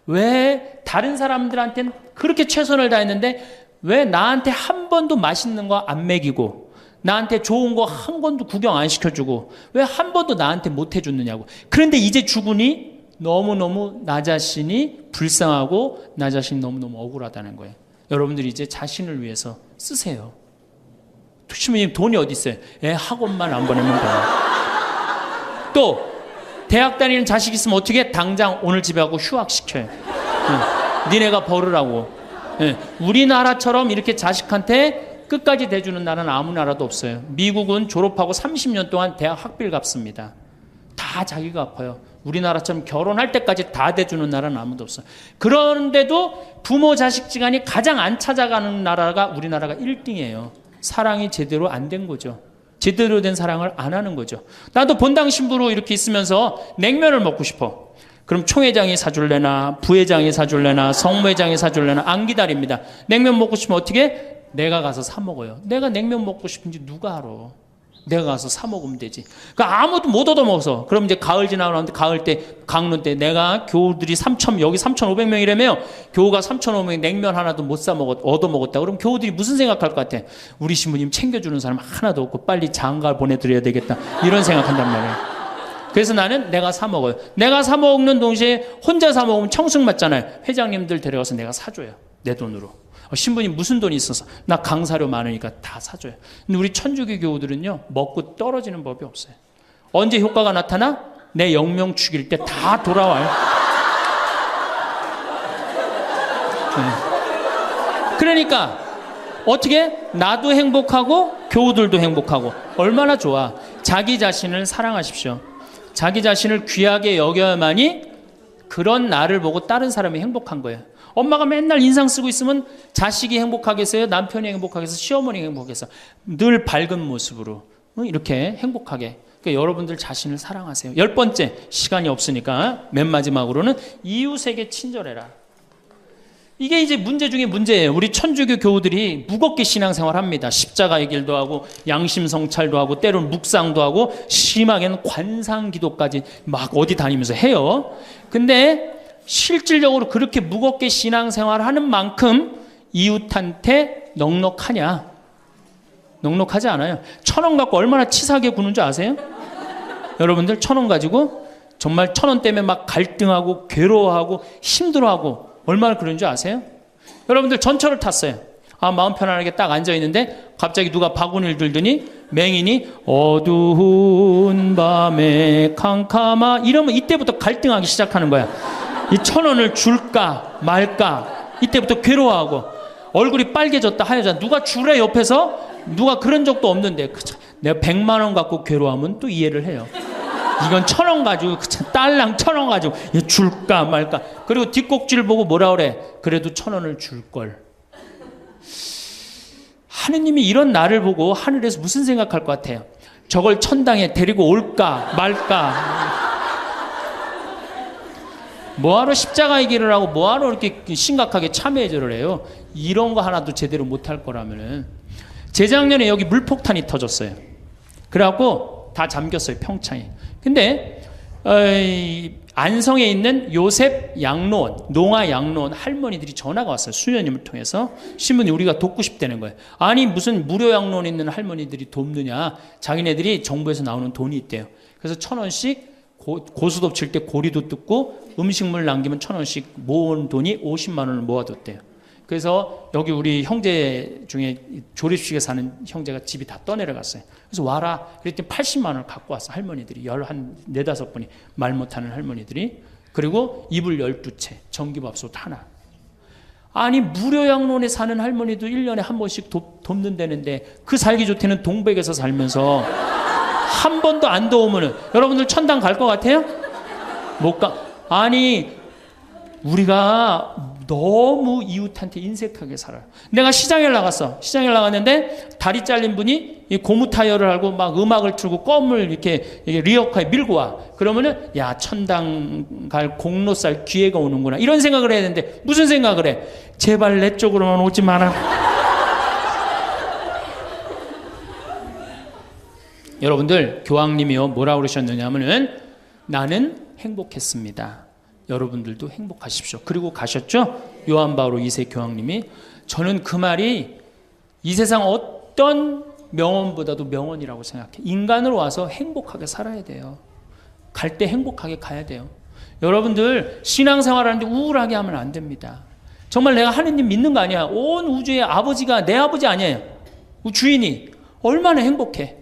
왜 다른 사람들한테는 그렇게 최선을 다했는데 왜 나한테 한 번도 맛있는 거 안 먹이고 나한테 좋은 거 한 번도 구경 안 시켜주고 왜 한 번도 나한테 못 해줬느냐고. 그런데 이제 죽으니 너무너무 나 자신이 불쌍하고 나 자신이 너무너무 억울하다는 거예요. 여러분들이 이제 자신을 위해서 쓰세요. 시부님 돈이 어디 있어요? 학원만 안 보내면 돼요. 또 대학 다니는 자식 있으면 어떻게 당장 오늘 집에 가고 휴학시켜요. 니네가 벌으라고. 우리나라처럼 이렇게 자식한테 끝까지 대주는 나라는 아무 나라도 없어요. 미국은 졸업하고 30년 동안 대학 학비를 갚습니다. 다 자기가 갚아요. 우리나라처럼 결혼할 때까지 다 대주는 나라는 아무도 없어요. 그런데도 부모 자식 지간이 가장 안 찾아가는 나라가 우리나라가 1등이에요. 사랑이 제대로 안 된 거죠. 제대로 된 사랑을 안 하는 거죠. 나도 본당 신부로 이렇게 있으면서 냉면을 먹고 싶어. 그럼 총회장이 사줄래나 부회장이 사줄래나 성무회장이 사줄래나 안 기다립니다. 냉면 먹고 싶으면 어떻게? 내가 가서 사 먹어요. 내가 냉면 먹고 싶은지 누가 알아. 내가 가서 사 먹으면 되지. 그러니까 아무도 못 얻어먹어서. 그럼 이제 가을 지나고 나는데 가을 때 강론 때 내가 교우들이 여기 3,500명이라며 교우가 3,500명 냉면 하나도 못 사 먹었 얻어먹었다. 그럼 교우들이 무슨 생각할 것 같아? 우리 신부님 챙겨주는 사람 하나도 없고 빨리 장가 보내드려야 되겠다. 이런 생각한단 말이에요. 그래서 나는 내가 사 먹어요. 내가 사 먹는 동시에 혼자 사 먹으면 청승 맞잖아요. 회장님들 데려가서 내가 사줘요. 내 돈으로. 신부님 무슨 돈이 있어서? 나 강사료 많으니까 다 사줘요. 근데 우리 천주교 교우들은요, 먹고 떨어지는 법이 없어요. 언제 효과가 나타나? 내 영명 죽일 때 다 돌아와요. 그러니까 어떻게? 나도 행복하고 교우들도 행복하고. 얼마나 좋아. 자기 자신을 사랑하십시오. 자기 자신을 귀하게 여겨야만이 그런 나를 보고 다른 사람이 행복한 거예요. 엄마가 맨날 인상 쓰고 있으면 자식이 행복하겠어요? 남편이 행복하겠어요? 시어머니가 행복하겠어요? 늘 밝은 모습으로 이렇게 행복하게. 그러니까 여러분들 자신을 사랑하세요. 10번째, 시간이 없으니까 맨 마지막으로는 이웃에게 친절해라. 이게 이제 문제 중에 문제예요. 우리 천주교 교우들이 무겁게 신앙생활 합니다. 십자가의 길도 하고 양심 성찰도 하고 때로는 묵상도 하고 심하게는 관상 기도까지 막 어디 다니면서 해요. 근데 실질적으로 그렇게 무겁게 신앙생활 하는 만큼 이웃한테 넉넉하냐? 넉넉하지 않아요. 1,000원 갖고 얼마나 치사하게 구는 줄 아세요? 여러분들 1,000원 가지고 정말 1,000원 때문에 막 갈등하고 괴로워하고 힘들어하고 얼마나 그런 줄 아세요? 여러분들 전철을 탔어요. 마음 편안하게 딱 앉아있는데 갑자기 누가 바구니를 들더니 맹인이 어두운 밤에 캄캄하 이러면 이때부터 갈등하기 시작하는 거야. 이 1,000원을 줄까 말까 이때부터 괴로워하고 얼굴이 빨개졌다 하여졌다. 누가 주래 옆에서 누가 그런 적도 없는데 내가 100만 원 갖고 괴로워하면 또 이해를 해요. 이건 1,000원 가지고 딸랑 1,000원 가지고 줄까 말까. 그리고 뒷꼭지를 보고 뭐라 그래? 그래도 1,000원을 줄걸. 하느님이 이런 나를 보고 하늘에서 무슨 생각할 것 같아요? 저걸 천당에 데리고 올까 말까. 뭐하러 십자가의 길을 하고 뭐하러 이렇게 심각하게 참회절을 해요? 이런 거 하나도 제대로 못할 거라면은. 재작년에 여기 물폭탄이 터졌어요. 그래갖고 다 잠겼어요, 평창에. 근데 안성에 있는 요셉 양로원, 농아 양로원 할머니들이 전화가 왔어요. 수녀님을 통해서. 신부님 우리가 돕고 싶다는 거예요. 아니 무슨 무료 양로원에 있는 할머니들이 돕느냐. 자기네들이 정부에서 나오는 돈이 있대요. 그래서 1,000원씩 고수톱 칠 때 고리도 뜯고 음식물 남기면 1,000원씩 모은 돈이 50만 원을 모아뒀대요. 그래서 여기 우리 형제 중에 조립식에 사는 형제가 집이 다 떠내려갔어요. 그래서 와라. 그랬더니 80만 원을 갖고 왔어. 할머니들이. 한 4-5분이 말 못하는 할머니들이. 그리고 이불 12채, 전기밥솥 하나. 아니 무료 양론에 사는 할머니도 1년에 한 번씩 돕는다는데 그 살기 좋다는 동백에서 살면서 한 번도 안 도우면은 여러분들 천당 갈 것 같아요? 못 가. 아니 우리가 너무 이웃한테 인색하게 살아요. 내가 시장에 나갔어. 시장에 나갔는데 다리 잘린 분이 이 고무 타이어를 하고 막 음악을 틀고 껌을 이렇게 리어카에 밀고 와. 그러면은 야, 천당 갈 공로살 기회가 오는구나. 이런 생각을 해야 되는데 무슨 생각을 해? 제발 내 쪽으로만 오지 마라. 여러분들, 교황님이요 뭐라고 그러셨느냐 하면은 나는 행복했습니다. 여러분들도 행복하십시오. 그리고 가셨죠? 요한 바오로 2세 교황님이. 저는 그 말이 이 세상 어떤 명언보다도 명언이라고 생각해. 인간으로 와서 행복하게 살아야 돼요. 갈 때 행복하게 가야 돼요. 여러분들 신앙생활하는데 우울하게 하면 안 됩니다. 정말 내가 하느님 믿는 거 아니야. 온 우주의 아버지가 내 아버지 아니에요. 주인이 얼마나 행복해.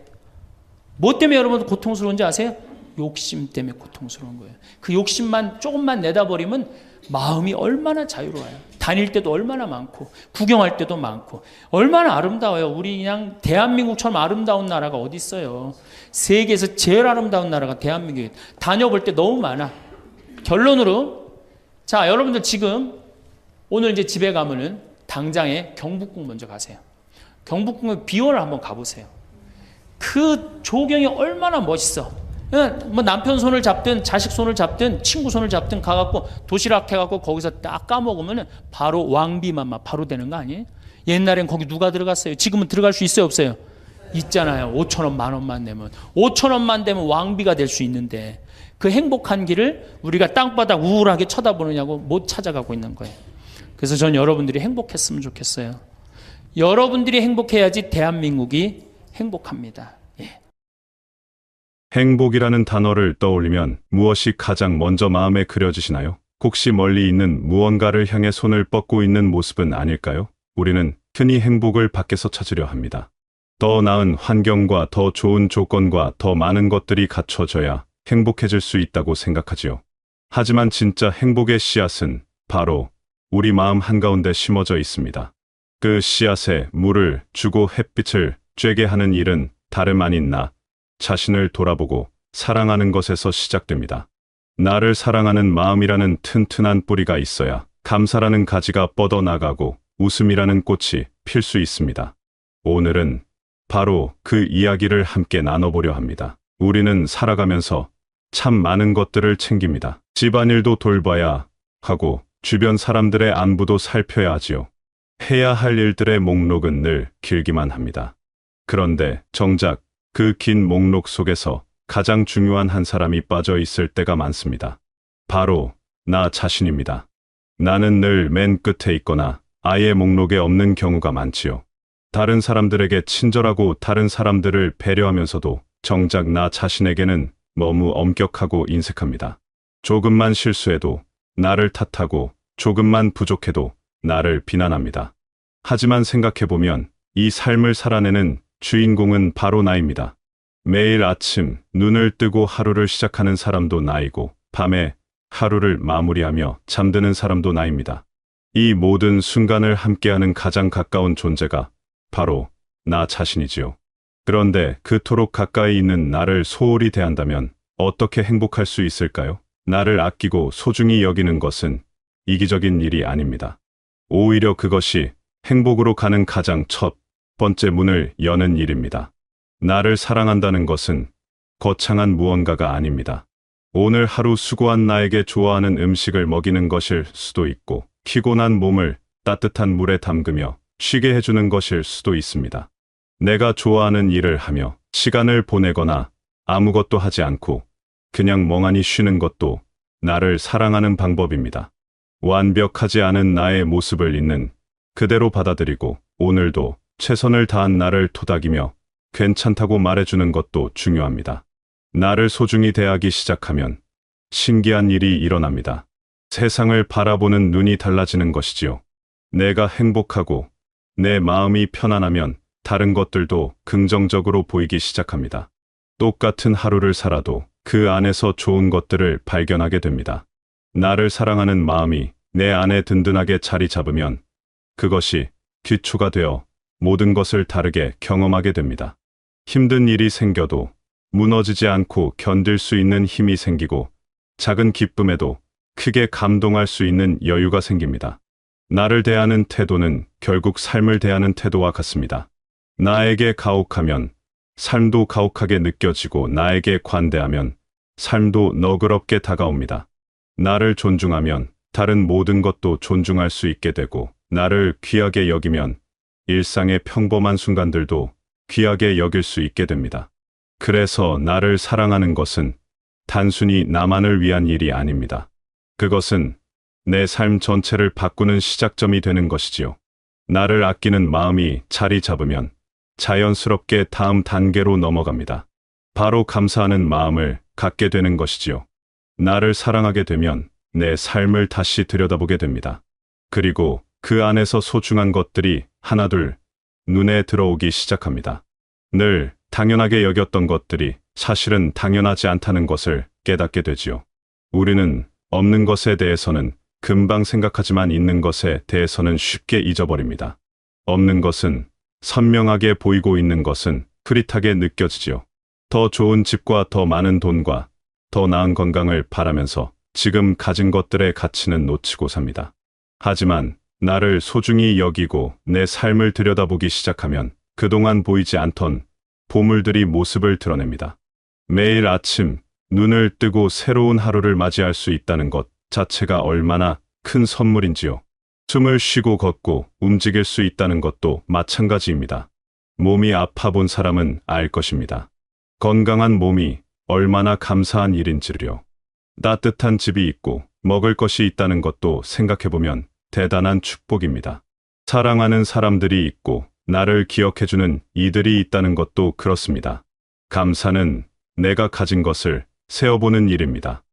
뭐 때문에 여러분 고통스러운지 아세요? 욕심 때문에 고통스러운 거예요. 그 욕심만 조금만 내다버리면 마음이 얼마나 자유로워요. 다닐 때도 얼마나 많고 구경할 때도 많고 얼마나 아름다워요. 우리 그냥 대한민국처럼 아름다운 나라가 어디 있어요. 세계에서 제일 아름다운 나라가 대한민국이에요. 다녀볼 때 너무 많아. 결론으로, 자, 여러분들 지금 오늘 이제 집에 가면은 당장에 경복궁 먼저 가세요. 경복궁에 비원을 한번 가보세요. 그 조경이 얼마나 멋있어. 뭐 남편 손을 잡든 자식 손을 잡든 친구 손을 잡든 가갖고 도시락 해갖고 거기서 딱 까먹으면 바로 왕비만 바로 되는 거 아니에요? 옛날엔 거기 누가 들어갔어요? 지금은 들어갈 수 있어요, 없어요? 있잖아요. 5,000원, 10,000원만 내면. 5,000원만 되면 왕비가 될 수 있는데 그 행복한 길을 우리가 땅바닥 우울하게 쳐다보느냐고 못 찾아가고 있는 거예요. 그래서 전 여러분들이 행복했으면 좋겠어요. 여러분들이 행복해야지 대한민국이 행복합니다. 예. 행복이라는 단어를 떠올리면 무엇이 가장 먼저 마음에 그려지시나요? 혹시 멀리 있는 무언가를 향해 손을 뻗고 있는 모습은 아닐까요? 우리는 흔히 행복을 밖에서 찾으려 합니다. 더 나은 환경과 더 좋은 조건과 더 많은 것들이 갖춰져야 행복해질 수 있다고 생각하지요. 하지만 진짜 행복의 씨앗은 바로 우리 마음 한가운데 심어져 있습니다. 그 씨앗에 물을 주고 햇빛을 쬐게 하는 일은 다름 아닌 나 자신을 돌아보고 사랑하는 것에서 시작됩니다. 나를 사랑하는 마음이라는 튼튼한 뿌리가 있어야 감사라는 가지가 뻗어나가고 웃음이라는 꽃이 필 수 있습니다. 오늘은 바로 그 이야기를 함께 나눠보려 합니다. 우리는 살아가면서 참 많은 것들을 챙깁니다. 집안일도 돌봐야 하고 주변 사람들의 안부도 살펴야 하지요. 해야 할 일들의 목록은 늘 길기만 합니다. 그런데 정작 그 긴 목록 속에서 가장 중요한 한 사람이 빠져 있을 때가 많습니다. 바로 나 자신입니다. 나는 늘 맨 끝에 있거나 아예 목록에 없는 경우가 많지요. 다른 사람들에게 친절하고 다른 사람들을 배려하면서도 정작 나 자신에게는 너무 엄격하고 인색합니다. 조금만 실수해도 나를 탓하고 조금만 부족해도 나를 비난합니다. 하지만 생각해보면 이 삶을 살아내는 주인공은 바로 나입니다. 매일 아침 눈을 뜨고 하루를 시작하는 사람도 나이고 밤에 하루를 마무리하며 잠드는 사람도 나입니다. 이 모든 순간을 함께하는 가장 가까운 존재가 바로 나 자신이지요. 그런데 그토록 가까이 있는 나를 소홀히 대한다면 어떻게 행복할 수 있을까요? 나를 아끼고 소중히 여기는 것은 이기적인 일이 아닙니다. 오히려 그것이 행복으로 가는 가장 첫 번째 문을 여는 일입니다. 나를 사랑한다는 것은 거창한 무언가가 아닙니다. 오늘 하루 수고한 나에게 좋아하는 음식을 먹이는 것일 수도 있고 피곤한 몸을 따뜻한 물에 담그며 쉬게 해주는 것일 수도 있습니다. 내가 좋아하는 일을 하며 시간을 보내거나 아무것도 하지 않고 그냥 멍하니 쉬는 것도 나를 사랑하는 방법입니다. 완벽하지 않은 나의 모습을 있는 그대로 받아들이고 오늘도 최선을 다한 나를 토닥이며 괜찮다고 말해주는 것도 중요합니다. 나를 소중히 대하기 시작하면 신기한 일이 일어납니다. 세상을 바라보는 눈이 달라지는 것이지요. 내가 행복하고 내 마음이 편안하면 다른 것들도 긍정적으로 보이기 시작합니다. 똑같은 하루를 살아도 그 안에서 좋은 것들을 발견하게 됩니다. 나를 사랑하는 마음이 내 안에 든든하게 자리 잡으면 그것이 기초가 되어 모든 것을 다르게 경험하게 됩니다. 힘든 일이 생겨도 무너지지 않고 견딜 수 있는 힘이 생기고 작은 기쁨에도 크게 감동할 수 있는 여유가 생깁니다. 나를 대하는 태도는 결국 삶을 대하는 태도와 같습니다. 나에게 가혹하면 삶도 가혹하게 느껴지고 나에게 관대하면 삶도 너그럽게 다가옵니다. 나를 존중하면 다른 모든 것도 존중할 수 있게 되고 나를 귀하게 여기면 일상의 평범한 순간들도 귀하게 여길 수 있게 됩니다. 그래서 나를 사랑하는 것은 단순히 나만을 위한 일이 아닙니다. 그것은 내 삶 전체를 바꾸는 시작점이 되는 것이지요. 나를 아끼는 마음이 자리 잡으면 자연스럽게 다음 단계로 넘어갑니다. 바로 감사하는 마음을 갖게 되는 것이지요. 나를 사랑하게 되면 내 삶을 다시 들여다보게 됩니다. 그리고 그 안에서 소중한 것들이 하나둘 눈에 들어오기 시작합니다. 늘 당연하게 여겼던 것들이 사실은 당연하지 않다는 것을 깨닫게 되지요. 우리는 없는 것에 대해서는 금방 생각하지만 있는 것에 대해서는 쉽게 잊어버립니다. 없는 것은 선명하게 보이고 있는 것은 흐릿하게 느껴지지요. 더 좋은 집과 더 많은 돈과 더 나은 건강을 바라면서 지금 가진 것들의 가치는 놓치고 삽니다. 하지만 나를 소중히 여기고 내 삶을 들여다보기 시작하면 그동안 보이지 않던 보물들이 모습을 드러냅니다. 매일 아침 눈을 뜨고 새로운 하루를 맞이할 수 있다는 것 자체가 얼마나 큰 선물인지요. 숨을 쉬고 걷고 움직일 수 있다는 것도 마찬가지입니다. 몸이 아파 본 사람은 알 것입니다. 건강한 몸이 얼마나 감사한 일인지를요. 따뜻한 집이 있고 먹을 것이 있다는 것도 생각해보면 대단한 축복입니다. 사랑하는 사람들이 있고 나를 기억해주는 이들이 있다는 것도 그렇습니다. 감사는 내가 가진 것을 세어보는 일입니다.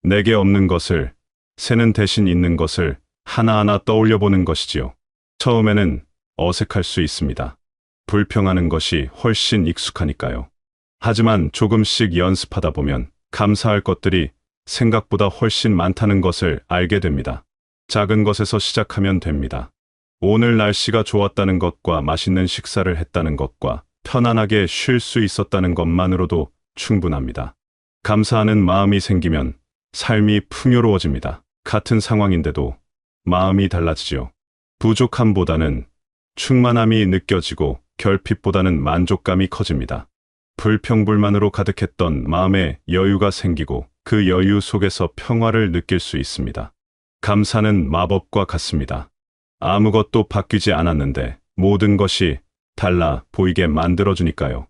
내게 없는 것을 세는 대신 있는 것을 하나하나 떠올려보는 것이지요. 처음에는 어색할 수 있습니다. 불평하는 것이 훨씬 익숙하니까요. 하지만 조금씩 연습하다 보면 감사할 것들이 생각보다 훨씬 많다는 것을 알게 됩니다. 작은 것에서 시작하면 됩니다. 오늘 날씨가 좋았다는 것과 맛있는 식사를 했다는 것과 편안하게 쉴 수 있었다는 것만으로도 충분합니다. 감사하는 마음이 생기면 삶이 풍요로워집니다. 같은 상황인데도 마음이 달라지죠. 부족함보다는 충만함이 느껴지고 결핍보다는 만족감이 커집니다. 불평불만으로 가득했던 마음에 여유가 생기고 그 여유 속에서 평화를 느낄 수 있습니다. 감사는 마법과 같습니다. 아무것도 바뀌지 않았는데 모든 것이 달라 보이게 만들어주니까요.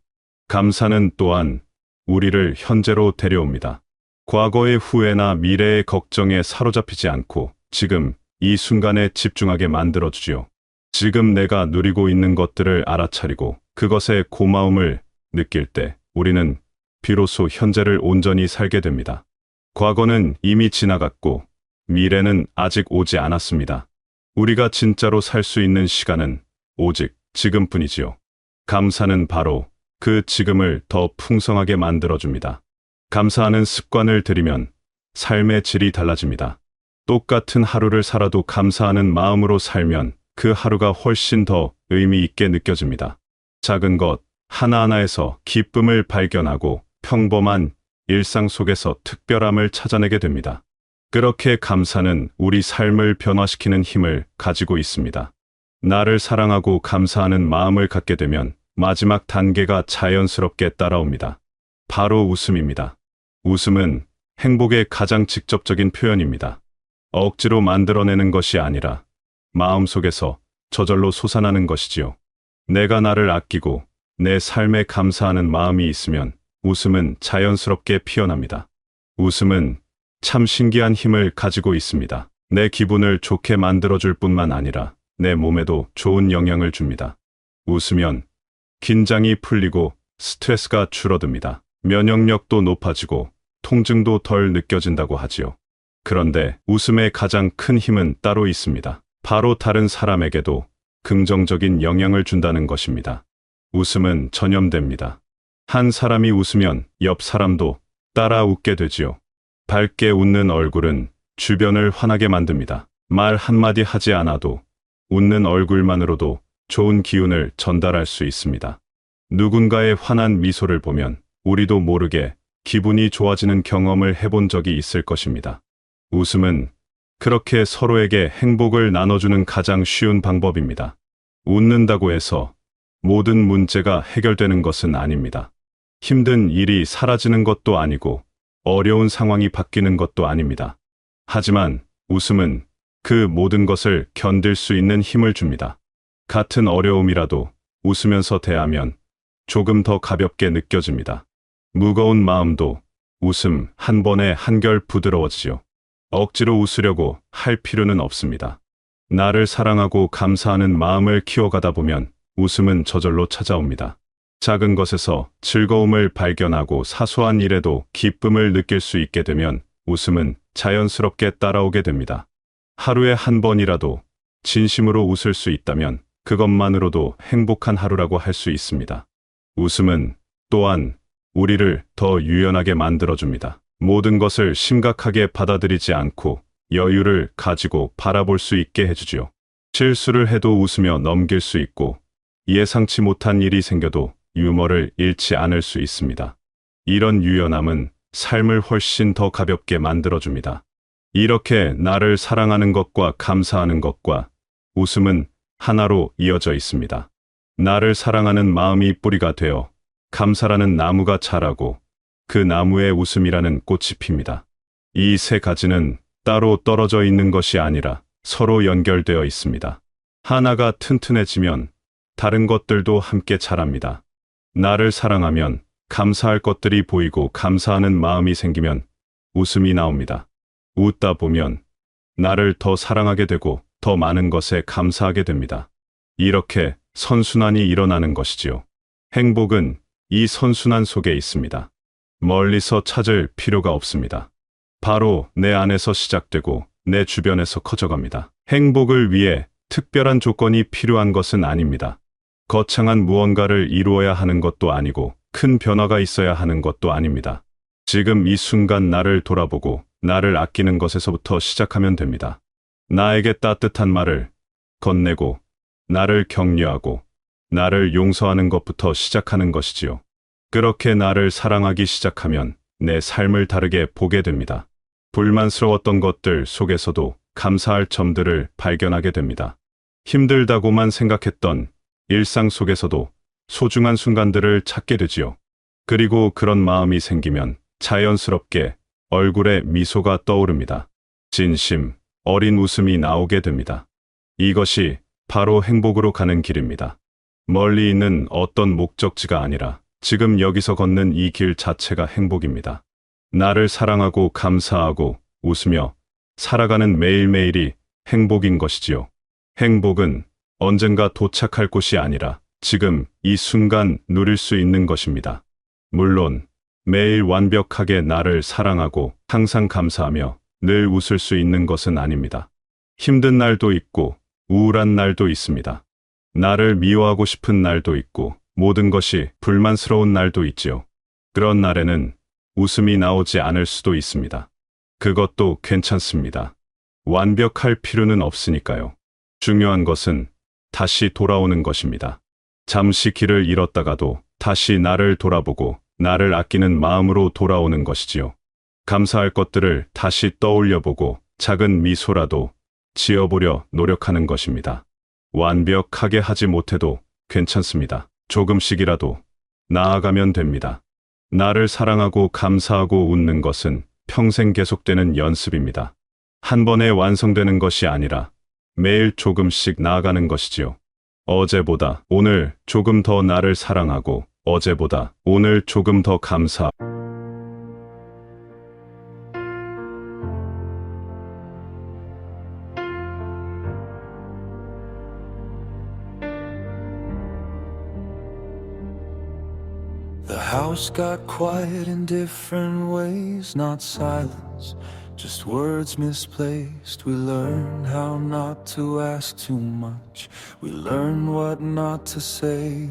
감사는 또한 우리를 현재로 데려옵니다. 과거의 후회나 미래의 걱정에 사로잡히지 않고 지금 이 순간에 집중하게 만들어주지요. 지금 내가 누리고 있는 것들을 알아차리고 그것에 고마움을 느낄 때 우리는 비로소 현재를 온전히 살게 됩니다. 과거는 이미 지나갔고 미래는 아직 오지 않았습니다. 우리가 진짜로 살 수 있는 시간은 오직 지금뿐이지요. 감사는 바로 그 지금을 더 풍성하게 만들어줍니다. 감사하는 습관을 들이면 삶의 질이 달라집니다. 똑같은 하루를 살아도 감사하는 마음으로 살면 그 하루가 훨씬 더 의미 있게 느껴집니다. 작은 것 하나하나에서 기쁨을 발견하고 평범한 일상 속에서 특별함을 찾아내게 됩니다. 그렇게 감사는 우리 삶을 변화시키는 힘을 가지고 있습니다. 나를 사랑하고 감사하는 마음을 갖게 되면 마지막 단계가 자연스럽게 따라옵니다. 바로 웃음입니다. 웃음은 행복의 가장 직접적인 표현입니다. 억지로 만들어내는 것이 아니라 마음속에서 저절로 솟아나는 것이지요. 내가 나를 아끼고 내 삶에 감사하는 마음이 있으면 웃음은 자연스럽게 피어납니다. 웃음은 참 신기한 힘을 가지고 있습니다. 내 기분을 좋게 만들어줄 뿐만 아니라 내 몸에도 좋은 영향을 줍니다. 웃으면 긴장이 풀리고 스트레스가 줄어듭니다. 면역력도 높아지고 통증도 덜 느껴진다고 하지요. 그런데 웃음의 가장 큰 힘은 따로 있습니다. 바로 다른 사람에게도 긍정적인 영향을 준다는 것입니다. 웃음은 전염됩니다. 한 사람이 웃으면 옆 사람도 따라 웃게 되지요. 밝게 웃는 얼굴은 주변을 환하게 만듭니다. 말 한마디 하지 않아도 웃는 얼굴만으로도 좋은 기운을 전달할 수 있습니다. 누군가의 환한 미소를 보면 우리도 모르게 기분이 좋아지는 경험을 해본 적이 있을 것입니다. 웃음은 그렇게 서로에게 행복을 나눠주는 가장 쉬운 방법입니다. 웃는다고 해서 모든 문제가 해결되는 것은 아닙니다. 힘든 일이 사라지는 것도 아니고 어려운 상황이 바뀌는 것도 아닙니다. 하지만 웃음은 그 모든 것을 견딜 수 있는 힘을 줍니다. 같은 어려움이라도 웃으면서 대하면 조금 더 가볍게 느껴집니다. 무거운 마음도 웃음 한 번에 한결 부드러워지죠. 억지로 웃으려고 할 필요는 없습니다. 나를 사랑하고 감사하는 마음을 키워가다 보면 웃음은 저절로 찾아옵니다. 작은 것에서 즐거움을 발견하고 사소한 일에도 기쁨을 느낄 수 있게 되면 웃음은 자연스럽게 따라오게 됩니다. 하루에 한 번이라도 진심으로 웃을 수 있다면 그것만으로도 행복한 하루라고 할 수 있습니다. 웃음은 또한 우리를 더 유연하게 만들어줍니다. 모든 것을 심각하게 받아들이지 않고 여유를 가지고 바라볼 수 있게 해주지요. 실수를 해도 웃으며 넘길 수 있고 예상치 못한 일이 생겨도 유머를 잃지 않을 수 있습니다. 이런 유연함은 삶을 훨씬 더 가볍게 만들어줍니다. 이렇게 나를 사랑하는 것과 감사하는 것과 웃음은 하나로 이어져 있습니다. 나를 사랑하는 마음이 뿌리가 되어 감사라는 나무가 자라고 그 나무에 웃음이라는 꽃이 핍니다. 이 세 가지는 따로 떨어져 있는 것이 아니라 서로 연결되어 있습니다. 하나가 튼튼해지면 다른 것들도 함께 자랍니다. 나를 사랑하면 감사할 것들이 보이고 감사하는 마음이 생기면 웃음이 나옵니다. 웃다 보면 나를 더 사랑하게 되고 더 많은 것에 감사하게 됩니다. 이렇게 선순환이 일어나는 것이지요. 행복은 이 선순환 속에 있습니다. 멀리서 찾을 필요가 없습니다. 바로 내 안에서 시작되고 내 주변에서 커져갑니다. 행복을 위해 특별한 조건이 필요한 것은 아닙니다. 거창한 무언가를 이루어야 하는 것도 아니고 큰 변화가 있어야 하는 것도 아닙니다. 지금 이 순간 나를 돌아보고 나를 아끼는 것에서부터 시작하면 됩니다. 나에게 따뜻한 말을 건네고 나를 격려하고 나를 용서하는 것부터 시작하는 것이지요. 그렇게 나를 사랑하기 시작하면 내 삶을 다르게 보게 됩니다. 불만스러웠던 것들 속에서도 감사할 점들을 발견하게 됩니다. 힘들다고만 생각했던 일상 속에서도 소중한 순간들을 찾게 되지요. 그리고 그런 마음이 생기면 자연스럽게 얼굴에 미소가 떠오릅니다. 진심, 어린 웃음이 나오게 됩니다. 이것이 바로 행복으로 가는 길입니다. 멀리 있는 어떤 목적지가 아니라 지금 여기서 걷는 이 길 자체가 행복입니다. 나를 사랑하고 감사하고 웃으며 살아가는 매일매일이 행복인 것이지요. 행복은 언젠가 도착할 곳이 아니라 지금 이 순간 누릴 수 있는 것입니다. 물론 매일 완벽하게 나를 사랑하고 항상 감사하며 늘 웃을 수 있는 것은 아닙니다. 힘든 날도 있고 우울한 날도 있습니다. 나를 미워하고 싶은 날도 있고 모든 것이 불만스러운 날도 있지요. 그런 날에는 웃음이 나오지 않을 수도 있습니다. 그것도 괜찮습니다. 완벽할 필요는 없으니까요. 중요한 것은 다시 돌아오는 것입니다. 잠시 길을 잃었다가도 다시 나를 돌아보고 나를 아끼는 마음으로 돌아오는 것이지요. 감사할 것들을 다시 떠올려보고 작은 미소라도 지어보려 노력하는 것입니다. 완벽하게 하지 못해도 괜찮습니다. 조금씩이라도 나아가면 됩니다. 나를 사랑하고 감사하고 웃는 것은 평생 계속되는 연습입니다. 한 번에 완성되는 것이 아니라 매일 조금씩 나아가는 것이지요. 어제보다 오늘 조금 더 나를 사랑하고 어제보다 오늘 조금 더 감사. The house got quiet in different ways, not silence, just words misplaced. We learn how not to ask too much, we learn what not to say.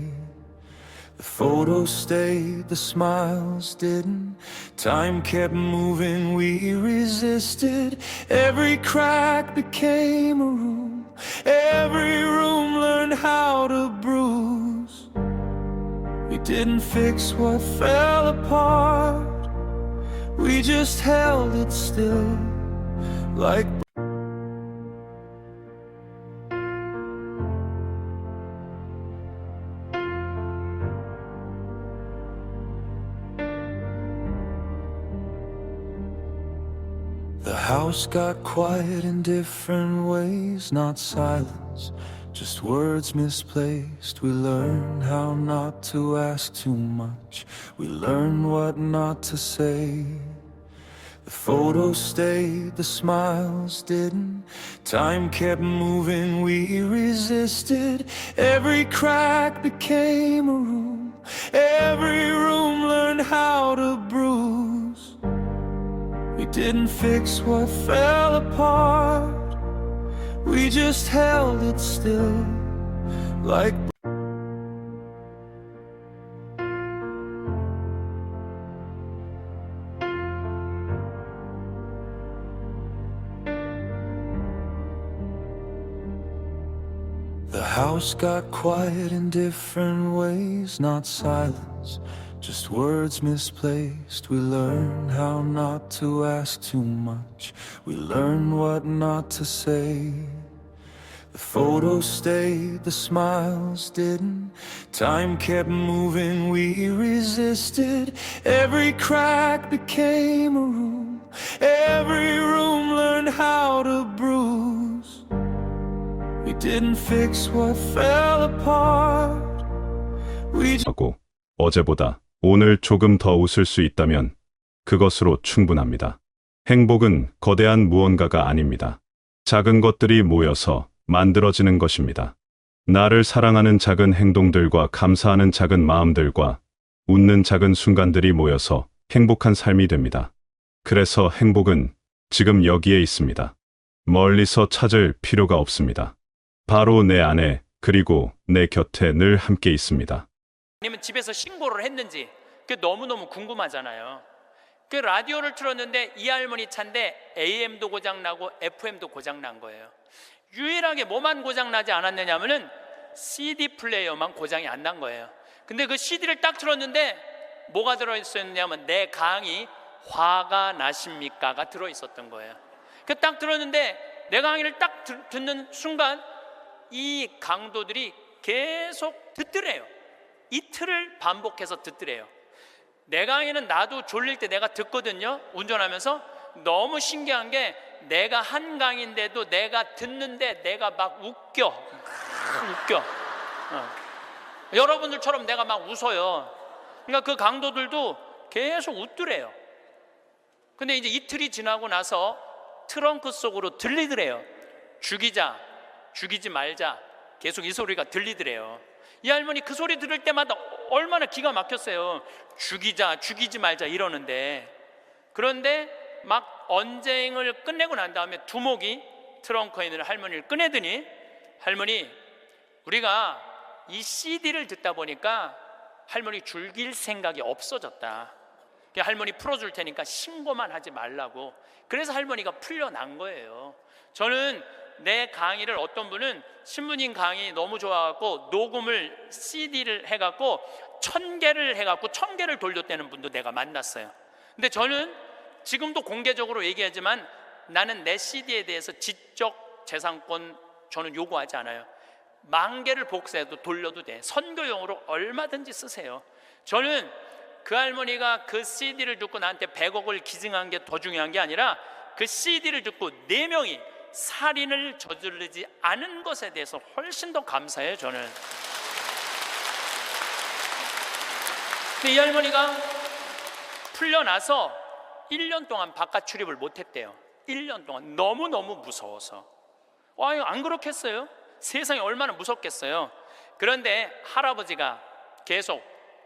The photos stayed, the smiles didn't. Time kept moving, we resisted. Every crack became a room, every room learned how to bruise. We didn't fix what fell apart, we just held it still. like the house got quiet in different ways, not silence, just words misplaced. We learn how not to ask too much. We learn what not to say. The photos stayed, the smiles didn't. Time kept moving, we resisted. Every crack became a room. Every room learned how to bruise. We didn't fix what fell apart. We just held it still, like the house got quiet in different ways, not silence, just words misplaced. We learn how not to ask too much. We learn what not to say. The photos stayed, the smiles didn't. Time kept moving, we resisted. Every crack became a room. Every room learned how to bruise. We didn't fix what fell apart. We 하고 어제보다 오늘 조금 더 웃을 수 있다면 그것으로 충분합니다. 행복은 거대한 무언가가 아닙니다. 작은 것들이 모여서 만들어지는 것입니다. 나를 사랑하는 작은 행동들과 감사하는 작은 마음들과 웃는 작은 순간들이 모여서 행복한 삶이 됩니다. 그래서 행복은 지금 여기에 있습니다. 멀리서 찾을 필요가 없습니다. 바로 내 안에 그리고 내 곁에 늘 함께 있습니다. 아니면 집에서 신고를 했는지 그게 너무너무 궁금하잖아요. 그 라디오를 틀었는데 이 할머니 차인데 AM도 고장나고 FM도 고장난 거예요. 유일하게 뭐만 고장나지 않았느냐면은 CD 플레이어만 고장이 안 난 거예요. 근데 그 CD를 딱 틀었는데 뭐가 들어있었냐면 내 강의 화가 나십니까가 들어있었던 거예요. 그 딱 들었는데 내 강의를 딱 듣는 순간 이 강도들이 계속 듣더래요. 이틀을 반복해서 듣더래요. 내 강의는 나도 졸릴 때 내가 듣거든요. 운전하면서. 너무 신기한 게 내가 한 강의인데도 내가 듣는데 내가 막 웃겨. 여러분들처럼 내가 막 웃어요. 그러니까 그 강도들도 계속 웃더래요. 근데 이제 이틀이 지나고 나서 트렁크 속으로 들리더래요. 죽이자, 죽이지 말자. 계속 이 소리가 들리더래요. 이 할머니 그 소리 들을 때마다 얼마나 기가 막혔어요. 죽이자, 죽이지 말자 이러는데. 그런데 막 언쟁을 끝내고 난 다음에 두목이 트렁크에 있는 할머니를 꺼내더니, 할머니, 우리가 이 CD를 듣다 보니까 할머니 죽일 생각이 없어졌다. 할머니 풀어줄 테니까 신고만 하지 말라고. 그래서 할머니가 풀려난 거예요. 저는 내 강의를 어떤 분은 신부님 강의 너무 좋아갖고 녹음을 CD를 해갖고 1000개를 해갖고 1000개를 돌렸다는 분도 내가 만났어요. 근데 저는 지금도 공개적으로 얘기하지만 나는 내 CD에 대해서 지적 재산권 저는 요구하지 않아요. 10,000개를 복사해도 돌려도 돼. 선교용으로 얼마든지 쓰세요. 저는 그 할머니가 그 CD를 듣고 나한테 100억을 기증한 게 더 중요한 게 아니라 그 CD를 듣고 4명이 살인을 저지르지 않은 것에 대해서 훨씬 더 감사해요. 저는. 근데 이 할머니가 풀려나서 1년 동안 바깥 출입을 못했대요. 1년 동안 너무너무 무서워서. 안 그렇겠어요? 세상이 얼마나 무섭겠어요. 그런데 할아버지가 계속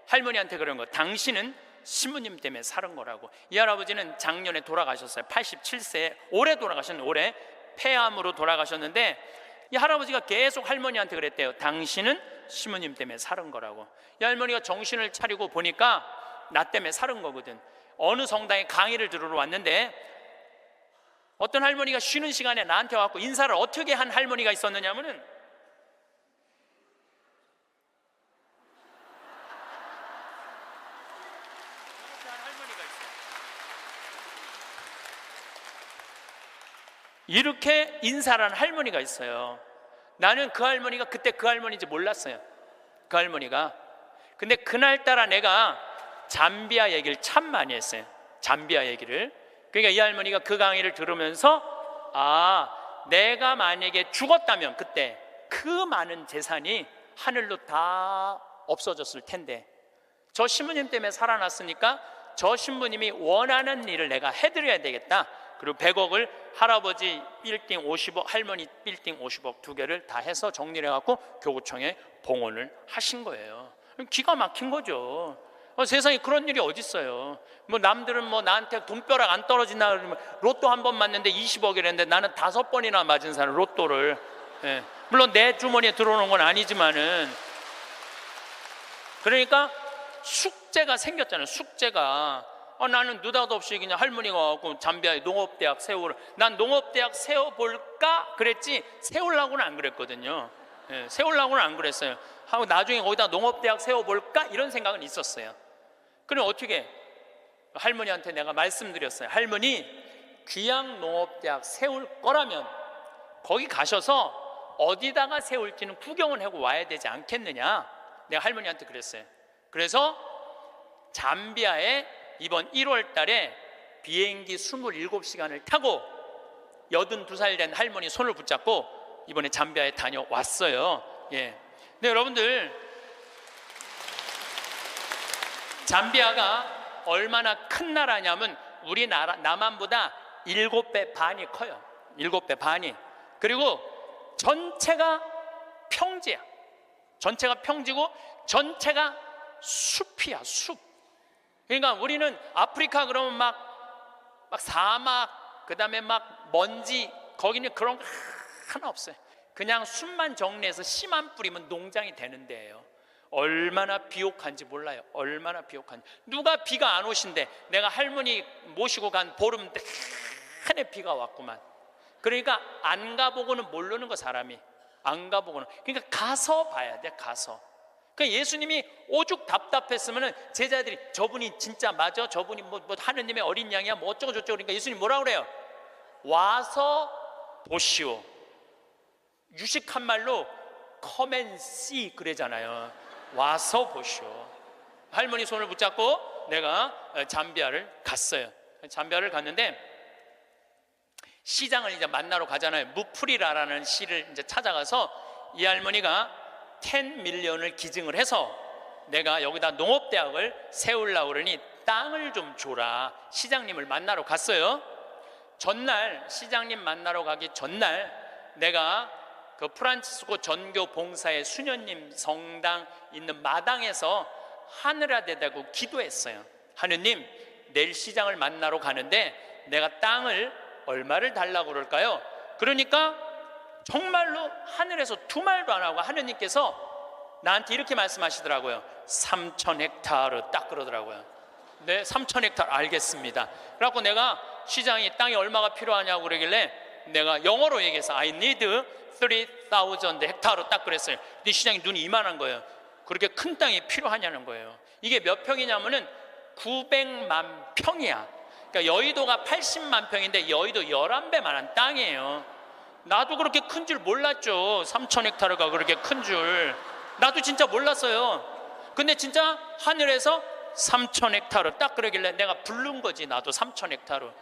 할머니한테 그런 거, 당신은 신부님 때문에 살은 거라고. 이 할아버지는 작년에 돌아가셨어요. 87세에 올해 돌아가셨는데, 올해 폐암으로 돌아가셨는데 이 할아버지가 계속 할머니한테 그랬대요. 당신은 신부님 때문에 살은 거라고. 이 할머니가 정신을 차리고 보니까 나 때문에 살은 거거든. 어느 성당에 강의를 들으러 왔는데 어떤 할머니가 쉬는 시간에 나한테 와서 인사를 어떻게 한 할머니가 있었느냐면은 이렇게 인사를 한 할머니가 있어요. 나는 그 할머니가 그때 그 할머니인지 몰랐어요. 그 할머니가. 근데 그날따라 내가 잠비아 얘기를 참 많이 했어요. 잠비아 얘기를. 그러니까 이 할머니가 그 강의를 들으면서 내가 만약에 죽었다면 그때 그 많은 재산이 하늘로 다 없어졌을 텐데 저 신부님 때문에 살아났으니까 저 신부님이 원하는 일을 내가 해드려야 되겠다. 그리고 100억을 할아버지 빌딩 50억, 할머니 빌딩 50억 두 개를 다 해서 정리를 해갖고 교구청에 봉헌을 하신 거예요. 기가 막힌 거죠. 세상에 그런 일이 어디 있어요. 뭐 남들은 뭐 나한테 돈벼락 안 떨어지나 그러면 로또 한 번 맞는데 20억이랬는데 나는 5번이나 맞은 사람 로또를. 예. 물론 내 주머니에 들어오는 건 아니지만은 그러니까 숙제가 생겼잖아요. 숙제가. 나는 느닷없이 그냥 할머니가 와갖고 잠비아에 농업대학 세우라. 난 농업대학 세워볼까 그랬지 세우려고는 안 그랬거든요. 예, 세우려고는 안 그랬어요. 하고 나중에 거기다 농업대학 세워볼까 이런 생각은 있었어요. 그럼 어떻게 할머니한테 내가 말씀드렸어요. 할머니 귀양 농업대학 세울 거라면 거기 가셔서 어디다가 세울지는 구경을 하고 와야 되지 않겠느냐. 내가 할머니한테 그랬어요. 그래서 잠비아에 이번 1월 달에 비행기 27시간을 타고 82살 된 할머니 손을 붙잡고 이번에 잠비아에 다녀왔어요. 예. 근데 여러분들 잠비아가 얼마나 큰 나라냐면 우리나라 남한보다 7배 반이 커요. 7배 반이. 그리고 전체가 평지야. 전체가 평지고 전체가 숲이야. 숲. 그러니까 우리는 아프리카 그러면 막 사막 그 다음에 막 먼지 거기는 그런 거 하나 없어요. 그냥 숲만 정리해서 씨만 뿌리면 농장이 되는 데예요. 얼마나 비옥한지 몰라요. 얼마나 비옥한지. 누가 비가 안 오신대. 내가 할머니 모시고 간 보름 내내 비가 왔구만. 그러니까 안 가보고는 모르는 거 사람이. 안 가보고는. 그러니까 가서 봐야 돼. 가서. 그러니까 예수님이 오죽 답답했으면 제자들이 저분이 진짜 맞아? 저분이 뭐 하느님의 어린 양이야? 뭐 어쩌고 저쩌고. 그러니까 예수님 뭐라고 그래요? 와서 보시오. 유식한 말로 come and see 그러잖아요. 와서 보시오. 할머니 손을 붙잡고 내가 잠비아를 갔어요. 잠비아를 갔는데 시장을 이제 만나러 가잖아요. 무프리라라는 시를 이제 찾아가서 이 할머니가 10밀리언을 기증을 해서 내가 여기다 농업대학을 세우려고 그러니 땅을 좀 줘라. 시장님을 만나러 갔어요. 전날 시장님 만나러 가기 전날 내가 그 프란치스코 전교 봉사의 수녀님 성당 있는 마당에서 하늘에 대고 기도했어요. 하느님, 내일 시장을 만나러 가는데 내가 땅을 얼마를 달라고 그럴까요? 그러니까 정말로 하늘에서 두 말도 안 하고 하느님께서 나한테 이렇게 말씀하시더라고요. 3,000헥타르 딱 그러더라고요. 네, 3,000헥타르 알겠습니다. 그래갖고 내가 시장이 땅이 얼마가 필요하냐고 그러길래 내가 영어로 얘기해서 I need 3,000 헥타르 딱 그랬어요. 근데 시장이 눈이 이만한 거예요. 그렇게 큰 땅이 필요하냐는 거예요. 이게 몇 평이냐면은 900만 평이야. 그러니까 여의도가 80만 평인데 여의도 11배만한 땅이에요. 나도 그렇게 큰 줄 몰랐죠. 3,000헥타르가 그렇게 큰 줄. 나도 진짜 몰랐어요. 근데 진짜 하늘에서 3,000헥타르 딱 그러길래 내가 부른 거지. 나도 3,000헥타르.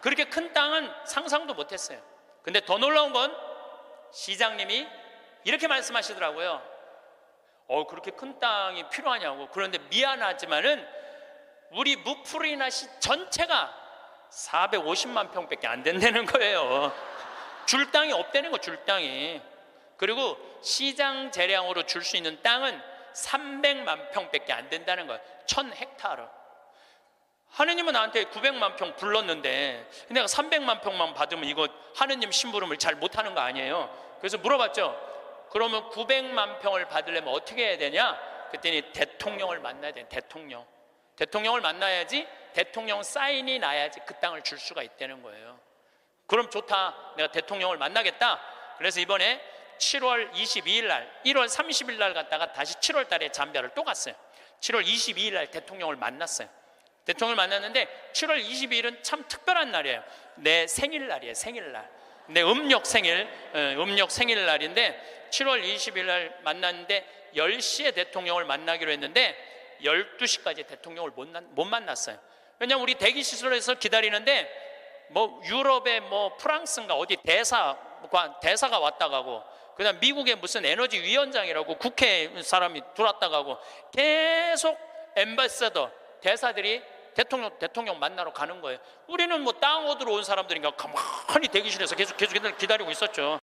그렇게 큰 땅은 상상도 못했어요. 근데 더 놀라운 건 시장님이 이렇게 말씀하시더라고요. 그렇게 큰 땅이 필요하냐고. 그런데 미안하지만은 우리 무프리나시 전체가 450만 평밖에 안 된다는 거예요. 줄 땅이 없다는 거. 줄 땅이. 그리고 시장 재량으로 줄 수 있는 땅은 300만 평밖에 안 된다는 거예요. 1,000헥타르. 하느님은 나한테 900만 평 불렀는데 내가 300만 평만 받으면 이거 하느님 심부름을 잘 못하는 거 아니에요. 그래서 물어봤죠. 그러면 900만 평을 받으려면 어떻게 해야 되냐? 그랬더니 대통령을 만나야 돼. 대통령을 만나야지 대통령 사인이 나야지 그 땅을 줄 수가 있다는 거예요. 그럼 좋다. 내가 대통령을 만나겠다. 그래서 이번에 7월 22일 날 1월 30일 날 갔다가 다시 7월 달에 잠비아를 또 갔어요. 7월 22일 날 대통령을 만났어요. 대통령을 만났는데 7월 22일은 참 특별한 날이에요. 내 생일날이에요. 생일날. 내 음력 생일날인데 7월 20일 날 만났는데 10시에 대통령을 만나기로 했는데 12시까지 대통령을 못 만났어요. 왜냐하면 우리 대기시설에서 기다리는데 뭐 유럽의 뭐 프랑스인가 어디 대사가 왔다 가고, 그다음 미국의 무슨 에너지 위원장이라고 국회 사람이 들어왔다 가고, 계속 엠바서더 대사들이 대통령 만나러 가는 거예요. 우리는 뭐 땅 얻으러 온 사람들인가 가만히 대기실에서 계속 기다리고 있었죠.